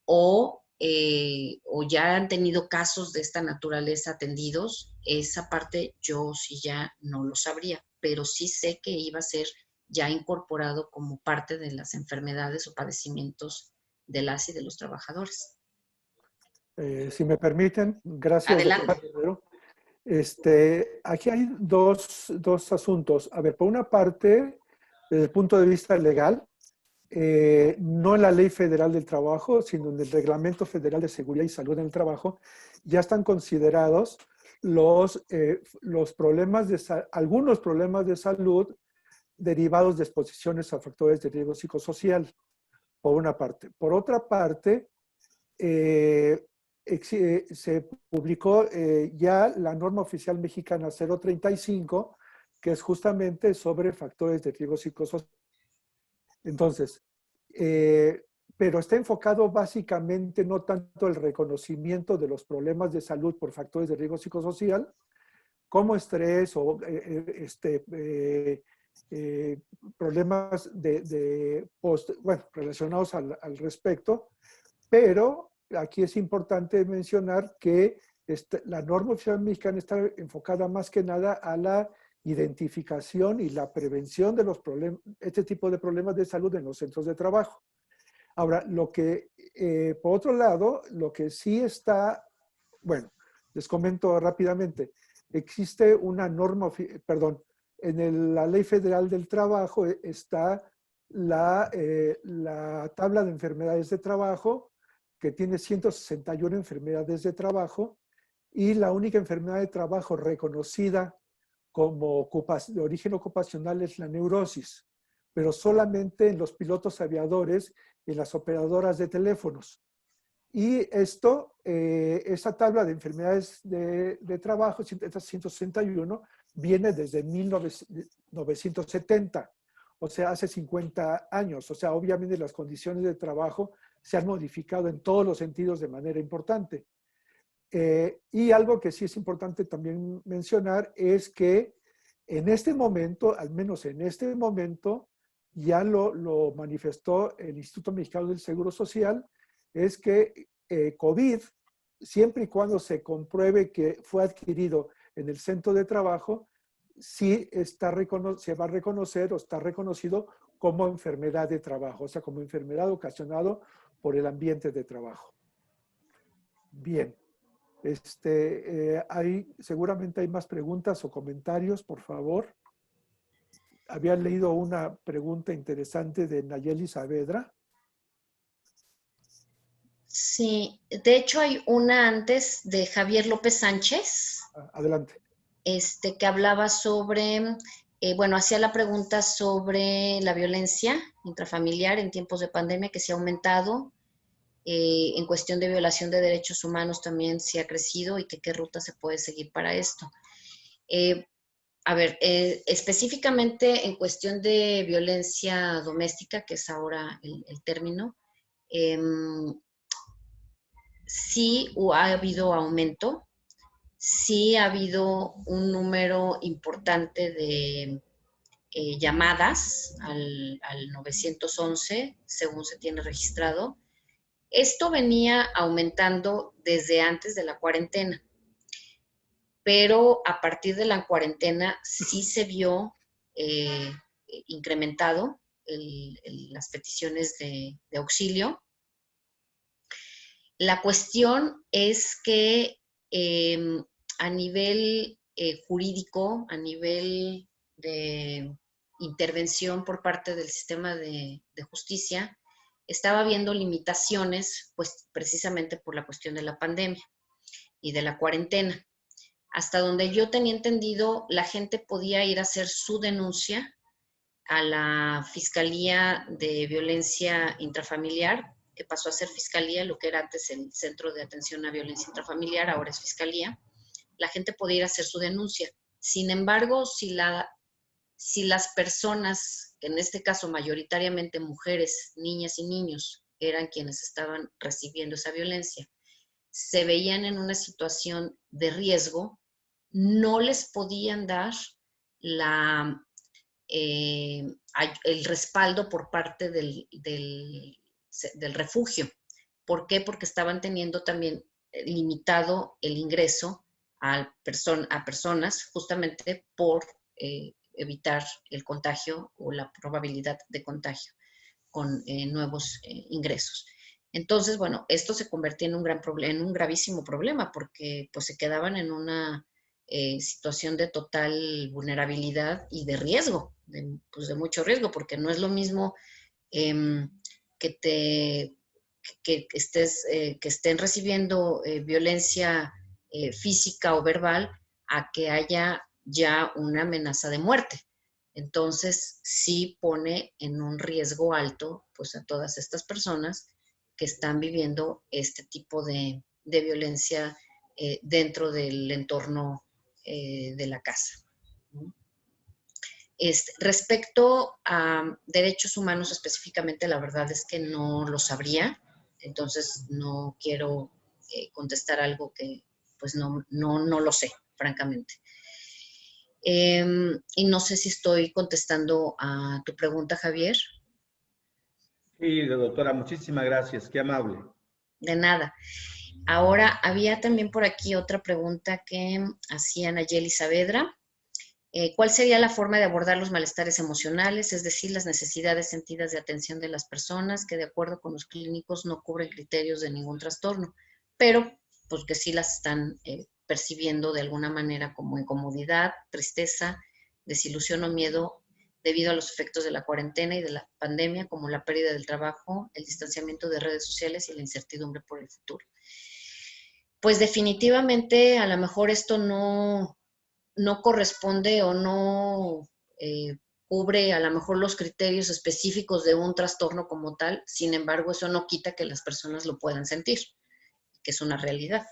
o o ya han tenido casos de esta naturaleza atendidos, esa parte yo sí ya no lo sabría, pero sí sé que iba a ser ya incorporado como parte de las enfermedades o padecimientos de las y de los trabajadores. Si me permiten, gracias, Adelante. doctora Guerrero. Aquí hay dos asuntos. A ver, por una parte, desde el punto de vista legal, no en la Ley Federal del Trabajo, sino en el Reglamento Federal de Seguridad y Salud en el Trabajo, ya están considerados los problemas algunos problemas de salud derivados de exposiciones a factores de riesgo psicosocial, por una parte. Por otra parte, se publicó ya la norma oficial mexicana 035, que es justamente sobre factores de riesgo psicosocial. Entonces, pero está enfocado básicamente no tanto el reconocimiento de los problemas de salud por factores de riesgo psicosocial, como estrés o problemas relacionados al respecto, pero aquí es importante mencionar que la norma oficial mexicana está enfocada más que nada a la identificación y la prevención de los problemas, este tipo de problemas de salud en los centros de trabajo. Ahora, por otro lado, lo que sí está, bueno, les comento rápidamente, existe una norma, en la Ley Federal del Trabajo está la tabla de enfermedades de trabajo, que tiene 161 enfermedades de trabajo, y la única enfermedad de trabajo reconocida como de origen ocupacional es la neurosis, pero solamente en los pilotos aviadores y en las operadoras de teléfonos. Y esa tabla de enfermedades de trabajo, 161, viene desde 1970, o sea, hace 50 años. O sea, obviamente las condiciones de trabajo se han modificado en todos los sentidos de manera importante. Y algo que sí es importante también mencionar es que en este momento, al menos en este momento, ya lo manifestó el Instituto Mexicano del Seguro Social, es que COVID, siempre y cuando se compruebe que fue adquirido en el centro de trabajo, sí se va a reconocer o está reconocido como enfermedad de trabajo, o sea, como enfermedad ocasionada por el ambiente de trabajo. Bien. Seguramente hay más preguntas o comentarios, por favor. Había leído una pregunta interesante de Nayeli Saavedra. Sí, de hecho hay una antes de Javier López Sánchez. Adelante. Que hablaba sobre, hacía la pregunta sobre la violencia intrafamiliar en tiempos de pandemia, que se ha aumentado. En cuestión de violación de derechos humanos también se ha crecido y que qué ruta se puede seguir para esto. Específicamente en cuestión de violencia doméstica, que es ahora el término, sí ha habido aumento, sí ha habido un número importante de llamadas al 911, según se tiene registrado. Esto venía aumentando desde antes de la cuarentena, pero a partir de la cuarentena sí se vio incrementado las peticiones de auxilio. La cuestión es que a nivel jurídico, a nivel de intervención por parte del sistema de justicia, estaba habiendo limitaciones, pues precisamente por la cuestión de la pandemia y de la cuarentena. Hasta donde yo tenía entendido, la gente podía ir a hacer su denuncia a la Fiscalía de Violencia Intrafamiliar, que pasó a ser Fiscalía, lo que era antes el Centro de Atención a Violencia Intrafamiliar, ahora es Fiscalía. La gente podía ir a hacer su denuncia. Sin embargo, si las personas, en este caso mayoritariamente mujeres, niñas y niños, eran quienes estaban recibiendo esa violencia, se veían en una situación de riesgo, no les podían dar el respaldo por parte del refugio. ¿Por qué? Porque estaban teniendo también limitado el ingreso a personas justamente por evitar el contagio o la probabilidad de contagio con nuevos ingresos. Entonces, bueno, esto se convertía en un gravísimo problema porque pues se quedaban en una situación de total vulnerabilidad y de riesgo, pues de mucho riesgo, porque no es lo mismo que estén recibiendo violencia física o verbal a que haya ya una amenaza de muerte. Entonces, sí pone en un riesgo alto pues a todas estas personas que están viviendo este tipo de violencia dentro del entorno de la casa. Respecto a derechos humanos específicamente, la verdad es que no lo sabría, entonces no quiero contestar algo que pues no lo sé, francamente. Y no sé si estoy contestando a tu pregunta, Javier. Sí, doctora, muchísimas gracias, qué amable. De nada. Ahora, había también por aquí otra pregunta que hacía Nayeli Saavedra. ¿Cuál sería la forma de abordar los malestares emocionales, es decir, las necesidades sentidas de atención de las personas que de acuerdo con los clínicos no cubren criterios de ningún trastorno, pero pues que sí las están percibiendo de alguna manera como incomodidad, tristeza, desilusión o miedo debido a los efectos de la cuarentena y de la pandemia, como la pérdida del trabajo, el distanciamiento de redes sociales y la incertidumbre por el futuro? Pues definitivamente a lo mejor esto no corresponde o no cubre a lo mejor los criterios específicos de un trastorno como tal, sin embargo, eso no quita que las personas lo puedan sentir, que es una realidad.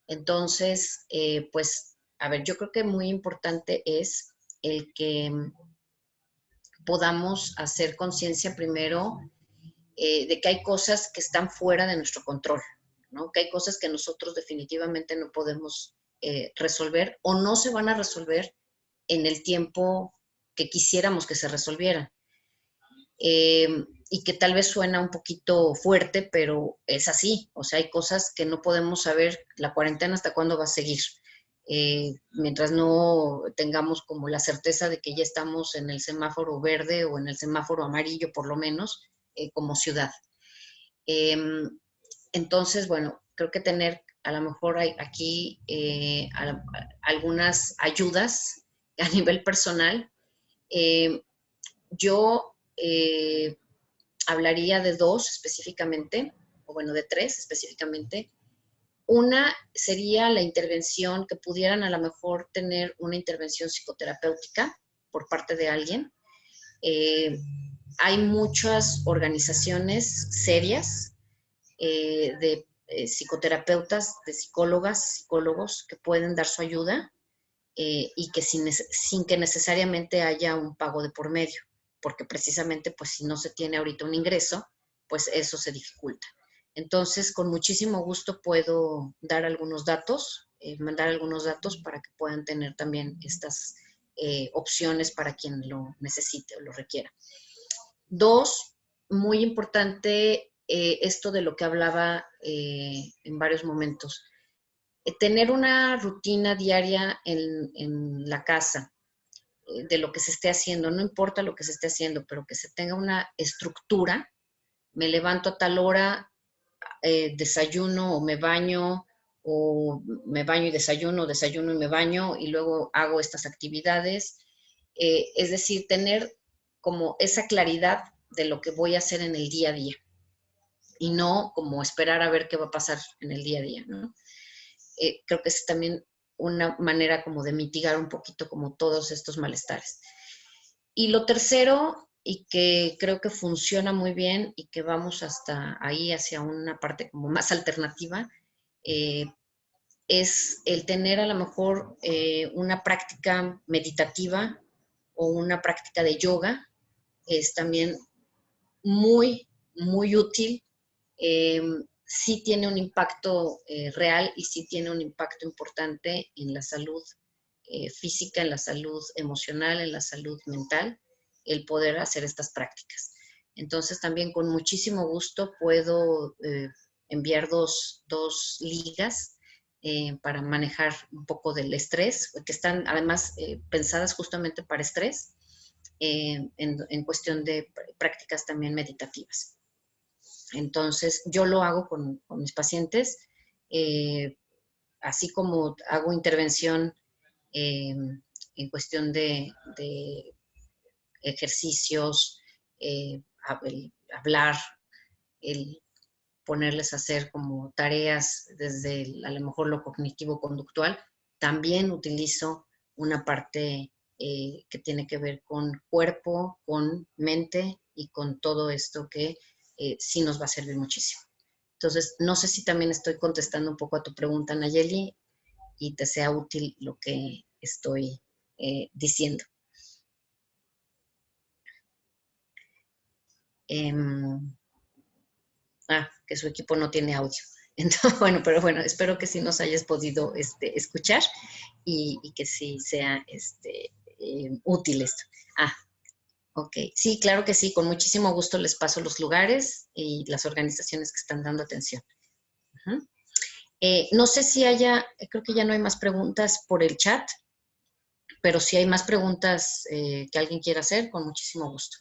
Entonces, pues, a ver, yo creo que muy importante es el que podamos hacer conciencia primero de que hay cosas que están fuera de nuestro control, ¿no? Que hay cosas que nosotros definitivamente no podemos resolver o no se van a resolver en el tiempo que quisiéramos que se resolvieran. Y que tal vez suena un poquito fuerte, pero es así. O sea, hay cosas que no podemos saber la cuarentena hasta cuándo va a seguir. Mientras no tengamos como la certeza de que ya estamos en el semáforo verde o en el semáforo amarillo, por lo menos, como ciudad. Entonces, bueno, creo que tener a lo mejor aquí algunas ayudas a nivel personal. Yo hablaría de dos específicamente, o bueno, de tres específicamente. Una sería la intervención, que pudieran a lo mejor tener una intervención psicoterapéutica por parte de alguien. Hay muchas organizaciones serias de psicoterapeutas, de psicólogas, psicólogos que pueden dar su ayuda y que sin que necesariamente haya un pago de por medio, porque precisamente pues si no se tiene ahorita un ingreso, pues eso se dificulta. Entonces, con muchísimo gusto puedo dar algunos datos, mandar algunos datos para que puedan tener también estas opciones para quien lo necesite o lo requiera. Dos, muy importante esto de lo que hablaba en varios momentos. Tener una rutina diaria en la casa de lo que se esté haciendo, no importa lo que se esté haciendo, pero que se tenga una estructura. Me levanto a tal hora, desayuno o me baño y desayuno, desayuno y me baño y luego hago estas actividades. Es decir, tener como esa claridad de lo que voy a hacer en el día a día y no como esperar a ver qué va a pasar en el día a día, ¿no? Creo que es también una manera como de mitigar un poquito como todos estos malestares. Y lo tercero, y que creo que funciona muy bien y que vamos hasta ahí hacia una parte como más alternativa, es el tener a lo mejor una práctica meditativa o una práctica de yoga. Es también muy, muy útil. Sí tiene un impacto real y sí tiene un impacto importante en la salud física, en la salud emocional, en la salud mental, el poder hacer estas prácticas. Entonces también con muchísimo gusto puedo enviar dos ligas para manejar un poco del estrés, que están además pensadas justamente para estrés, en cuestión de prácticas también meditativas. Entonces, yo lo hago con mis pacientes, así como hago intervención en cuestión de ejercicios, hablar, el ponerles a hacer como tareas desde a lo mejor lo cognitivo-conductual. También utilizo una parte que tiene que ver con cuerpo, con mente y con todo esto que sí nos va a servir muchísimo. Entonces, no sé si también estoy contestando un poco a tu pregunta, Nayeli, y te sea útil lo que estoy diciendo. Que su equipo no tiene audio. Entonces, pero bueno, espero que sí nos hayas podido escuchar y que sí sea útil esto. Ok. Sí, claro que sí, con muchísimo gusto les paso los lugares y las organizaciones que están dando atención. No sé si creo que ya no hay más preguntas por el chat, pero si hay más preguntas que alguien quiera hacer, con muchísimo gusto.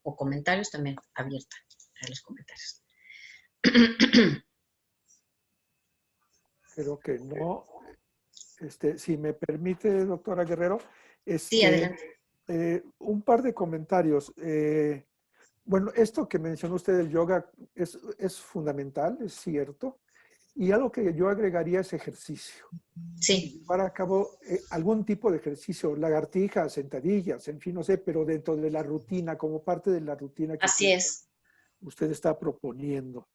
O comentarios, también abierta a los comentarios. Creo que no. Si me permite, doctora Guerrero, Sí, adelante. Un par de comentarios. Bueno, esto que mencionó usted del yoga es fundamental, es cierto. Y algo que yo agregaría es ejercicio. Sí. Llevar a cabo algún tipo de ejercicio, lagartijas, sentadillas, en fin, no sé, pero dentro de la rutina, como parte de la rutina que Así es. usted está proponiendo.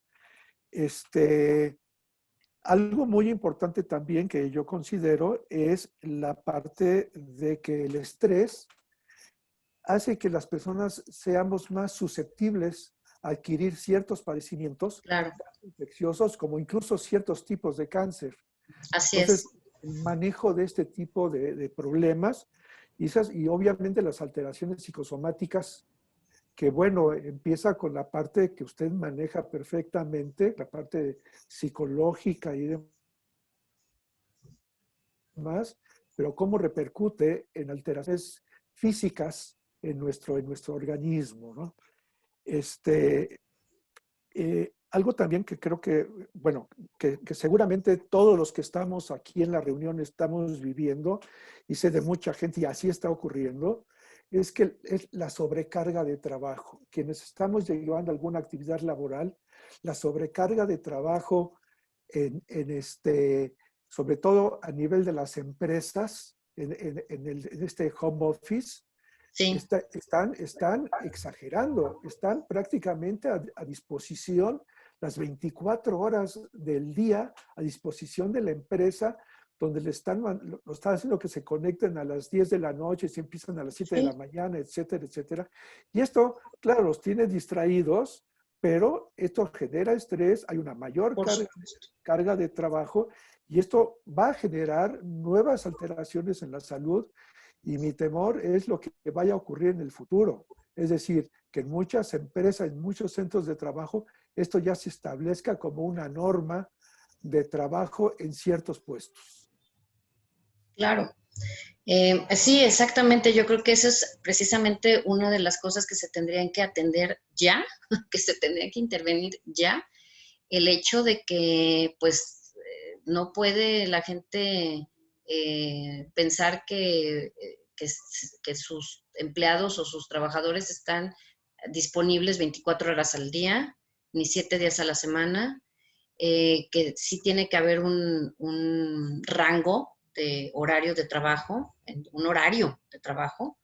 Algo muy importante también que yo considero es la parte de que el estrés hace que las personas seamos más susceptibles a adquirir ciertos padecimientos infecciosos, como incluso ciertos tipos de cáncer. Así Entonces, es. el manejo de este tipo de problemas y obviamente las alteraciones psicosomáticas, que bueno, empieza con la parte que usted maneja perfectamente, la parte psicológica y demás, pero cómo repercute en alteraciones físicas en nuestro organismo, ¿no? Algo también que creo que, bueno, que seguramente todos los que estamos aquí en la reunión estamos viviendo, y sé de mucha gente y así está ocurriendo, es que es la sobrecarga de trabajo. Quienes estamos llevando alguna actividad laboral, la sobrecarga de trabajo sobre todo a nivel de las empresas, en este home office, sí. están exagerando, están prácticamente a disposición las 24 horas del día, a disposición de la empresa, donde lo están haciendo que se conecten a las 10 de la noche, se empiezan a las 7 de la mañana, etcétera, etcétera. Y esto, claro, los tiene distraídos, pero esto genera estrés, hay una mayor carga de trabajo y esto va a generar nuevas alteraciones en la salud. Y mi temor es lo que vaya a ocurrir en el futuro. Es decir, que en muchas empresas, en muchos centros de trabajo, esto ya se establezca como una norma de trabajo en ciertos puestos. Claro. Sí, exactamente. Yo creo que eso es precisamente una de las cosas que se tendrían que atender ya, que se tendría que intervenir ya. El hecho de que, pues, no puede la gente pensar que sus empleados o sus trabajadores están disponibles 24 horas al día, ni 7 días a la semana, que sí tiene que haber un rango de horario de trabajo, un horario de trabajo,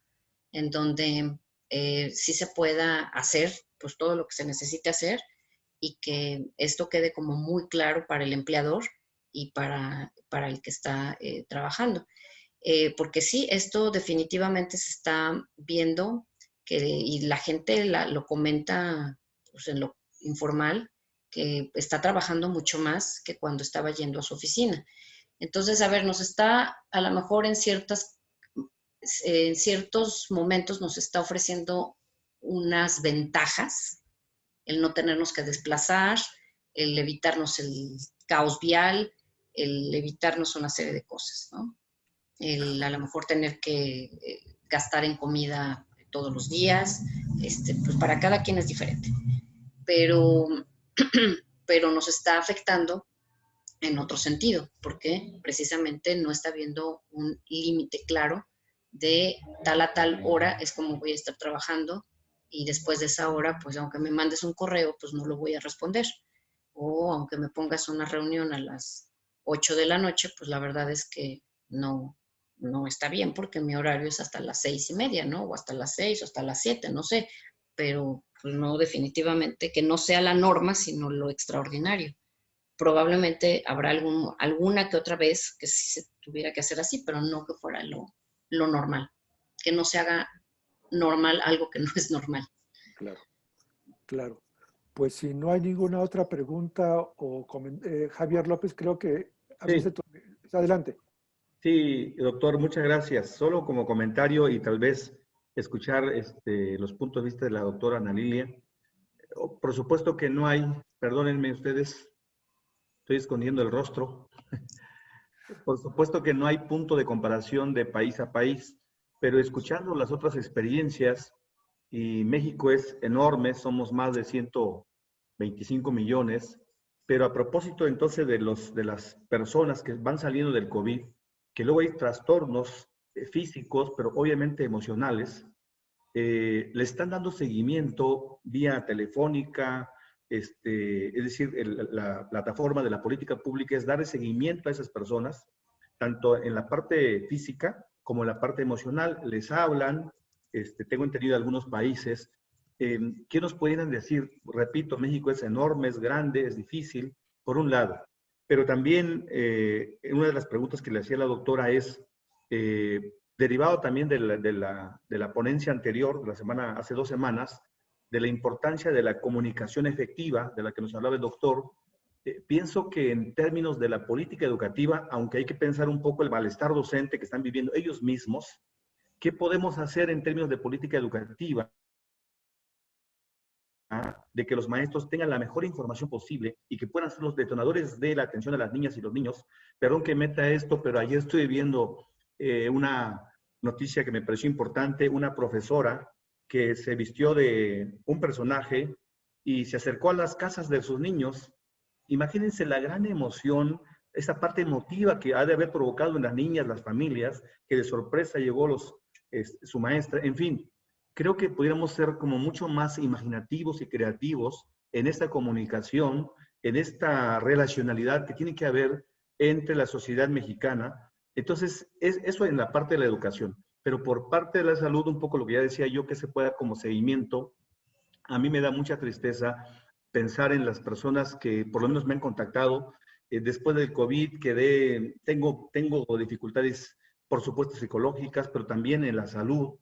en donde sí se pueda hacer pues todo lo que se necesite hacer y que esto quede como muy claro para el empleador y para el que está trabajando. Porque sí, esto definitivamente se está viendo y la gente lo comenta pues, en lo informal, que está trabajando mucho más que cuando estaba yendo a su oficina. Entonces, a ver, nos está a lo mejor en ciertos momentos nos está ofreciendo unas ventajas, el no tenernos que desplazar, el evitarnos el caos vial, el evitarnos una serie de cosas, ¿no? El a lo mejor tener que gastar en comida todos los días, pues para cada quien es diferente, pero nos está afectando en otro sentido, porque precisamente no está habiendo un límite claro de tal a tal hora es como voy a estar trabajando, y después de esa hora, pues aunque me mandes un correo, pues no lo voy a responder, o aunque me pongas una reunión a las 8 de la noche, pues la verdad es que no está bien, porque mi horario es hasta las 6:30, ¿no? O hasta las 6 o hasta las 7, no sé, pero pues no, definitivamente que no sea la norma, sino lo extraordinario. Probablemente habrá alguna que otra vez que sí se tuviera que hacer así, pero no que fuera lo normal, que no se haga normal algo que no es normal. Claro, claro. Pues si no hay ninguna otra pregunta Javier López, creo que Sí, adelante. sí, doctor, muchas gracias. Solo como comentario y tal vez escuchar los puntos de vista de la doctora Ana Lilia. Por supuesto que no hay, perdónenme ustedes, estoy escondiendo el rostro. Por supuesto que no hay punto de comparación de país a país, pero escuchando las otras experiencias, y México es enorme, somos más de 125 millones, pero a propósito entonces de las personas que van saliendo del COVID, que luego hay trastornos físicos, pero obviamente emocionales, le están dando seguimiento vía telefónica, es decir, la plataforma de la política pública es darle seguimiento a esas personas, tanto en la parte física como en la parte emocional. Les hablan, tengo entendido algunos países. ¿Qué nos pueden decir? Repito, México es enorme, es grande, es difícil, por un lado. Pero también una de las preguntas que le hacía la doctora es, derivado también de la ponencia anterior, de la semana, hace 2 semanas, de la importancia de la comunicación efectiva, de la que nos hablaba el doctor, pienso que en términos de la política educativa, aunque hay que pensar un poco el malestar docente que están viviendo ellos mismos, ¿qué podemos hacer en términos de política educativa? De que los maestros tengan la mejor información posible y que puedan ser los detonadores de la atención a las niñas y los niños. Perdón que meta esto, pero ayer estuve viendo una noticia que me pareció importante, una profesora que se vistió de un personaje y se acercó a las casas de sus niños. Imagínense la gran emoción, esa parte emotiva que ha de haber provocado en las niñas, las familias, que de sorpresa llegó su maestra, en fin. Creo que pudiéramos ser como mucho más imaginativos y creativos en esta comunicación, en esta relacionalidad que tiene que haber entre la sociedad mexicana. Entonces, eso en la parte de la educación. Pero por parte de la salud, un poco lo que ya decía yo, que se pueda como seguimiento, a mí me da mucha tristeza pensar en las personas que por lo menos me han contactado después del COVID, tengo dificultades, por supuesto, psicológicas, pero también en la salud.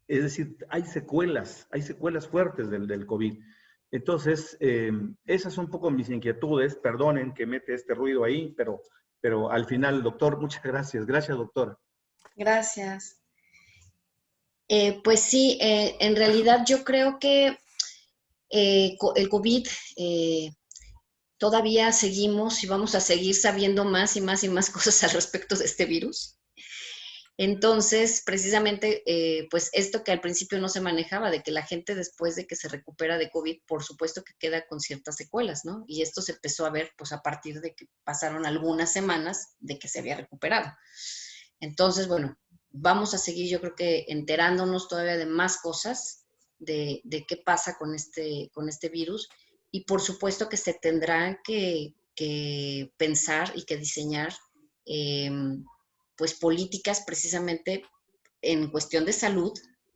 Es decir, hay secuelas fuertes del COVID. Entonces, esas son un poco mis inquietudes. Perdonen que mete este ruido ahí, pero al final, doctor, muchas gracias. Gracias, doctor. Gracias. Pues sí, en realidad yo creo que el COVID todavía seguimos y vamos a seguir sabiendo más y más y más cosas al respecto de este virus. Entonces, precisamente, pues esto que al principio no se manejaba, de que la gente después de que se recupera de COVID, por supuesto que queda con ciertas secuelas, ¿no? Y esto se empezó a ver pues a partir de que pasaron algunas semanas de que se había recuperado. Entonces, bueno, vamos a seguir yo creo que enterándonos todavía de más cosas, de qué pasa con este virus, y por supuesto que se tendrán que pensar y que diseñar pues políticas precisamente en cuestión de salud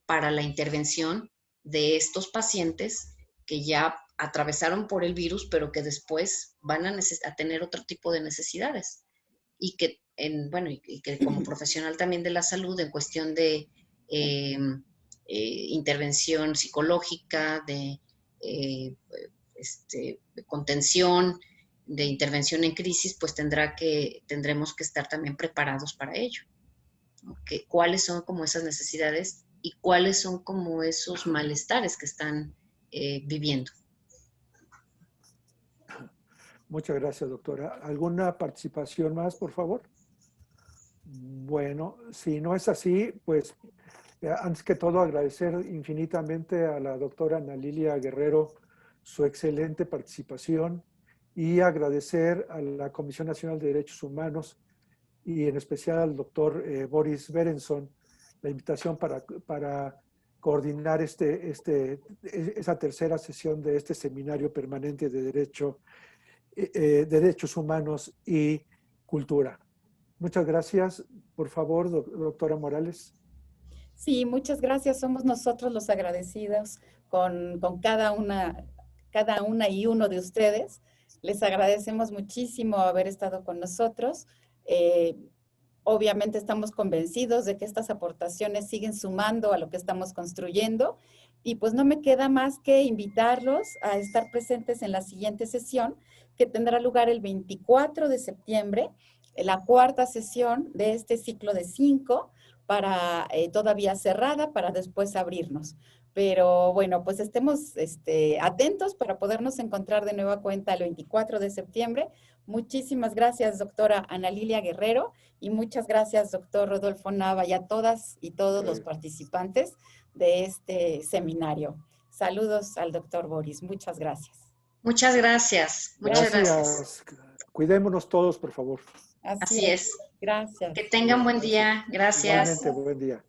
para la intervención de estos pacientes que ya atravesaron por el virus, pero que después van a tener otro tipo de necesidades. Y que, y que como profesional también de la salud, en cuestión de intervención psicológica, de contención, de intervención en crisis, pues tendremos que estar también preparados para ello, ¿no? ¿Cuáles son como esas necesidades y cuáles son como esos malestares que están viviendo. Muchas gracias, doctora. ¿Alguna participación más, por favor? Bueno, si no es así, pues antes que todo agradecer infinitamente a la doctora Ana Lilia Guerrero su excelente participación y agradecer a la Comisión Nacional de Derechos Humanos y en especial al doctor Boris Berenson la invitación para coordinar esa tercera sesión de este seminario permanente de derechos humanos y cultura. Muchas gracias. Por favor, doctora Morales. Sí, muchas gracias. Somos nosotros los agradecidos con cada una y uno de ustedes. Les agradecemos muchísimo haber estado con nosotros. Obviamente estamos convencidos de que estas aportaciones siguen sumando a lo que estamos construyendo y pues no me queda más que invitarlos a estar presentes en la siguiente sesión que tendrá lugar el 24 de septiembre, la cuarta sesión de este ciclo de 5 para todavía cerrada para después abrirnos. Pero bueno, pues estemos atentos para podernos encontrar de nueva cuenta el 24 de septiembre. Muchísimas gracias, doctora Ana Lilia Guerrero, y muchas gracias, doctor Rodolfo Nava, y a todas y todos los participantes de este seminario. Saludos al doctor Boris. Muchas gracias. Muchas gracias. Muchas gracias. Cuidémonos todos, por favor. Así es. Gracias. Que tengan buen día. Gracias. Igualmente, buen día.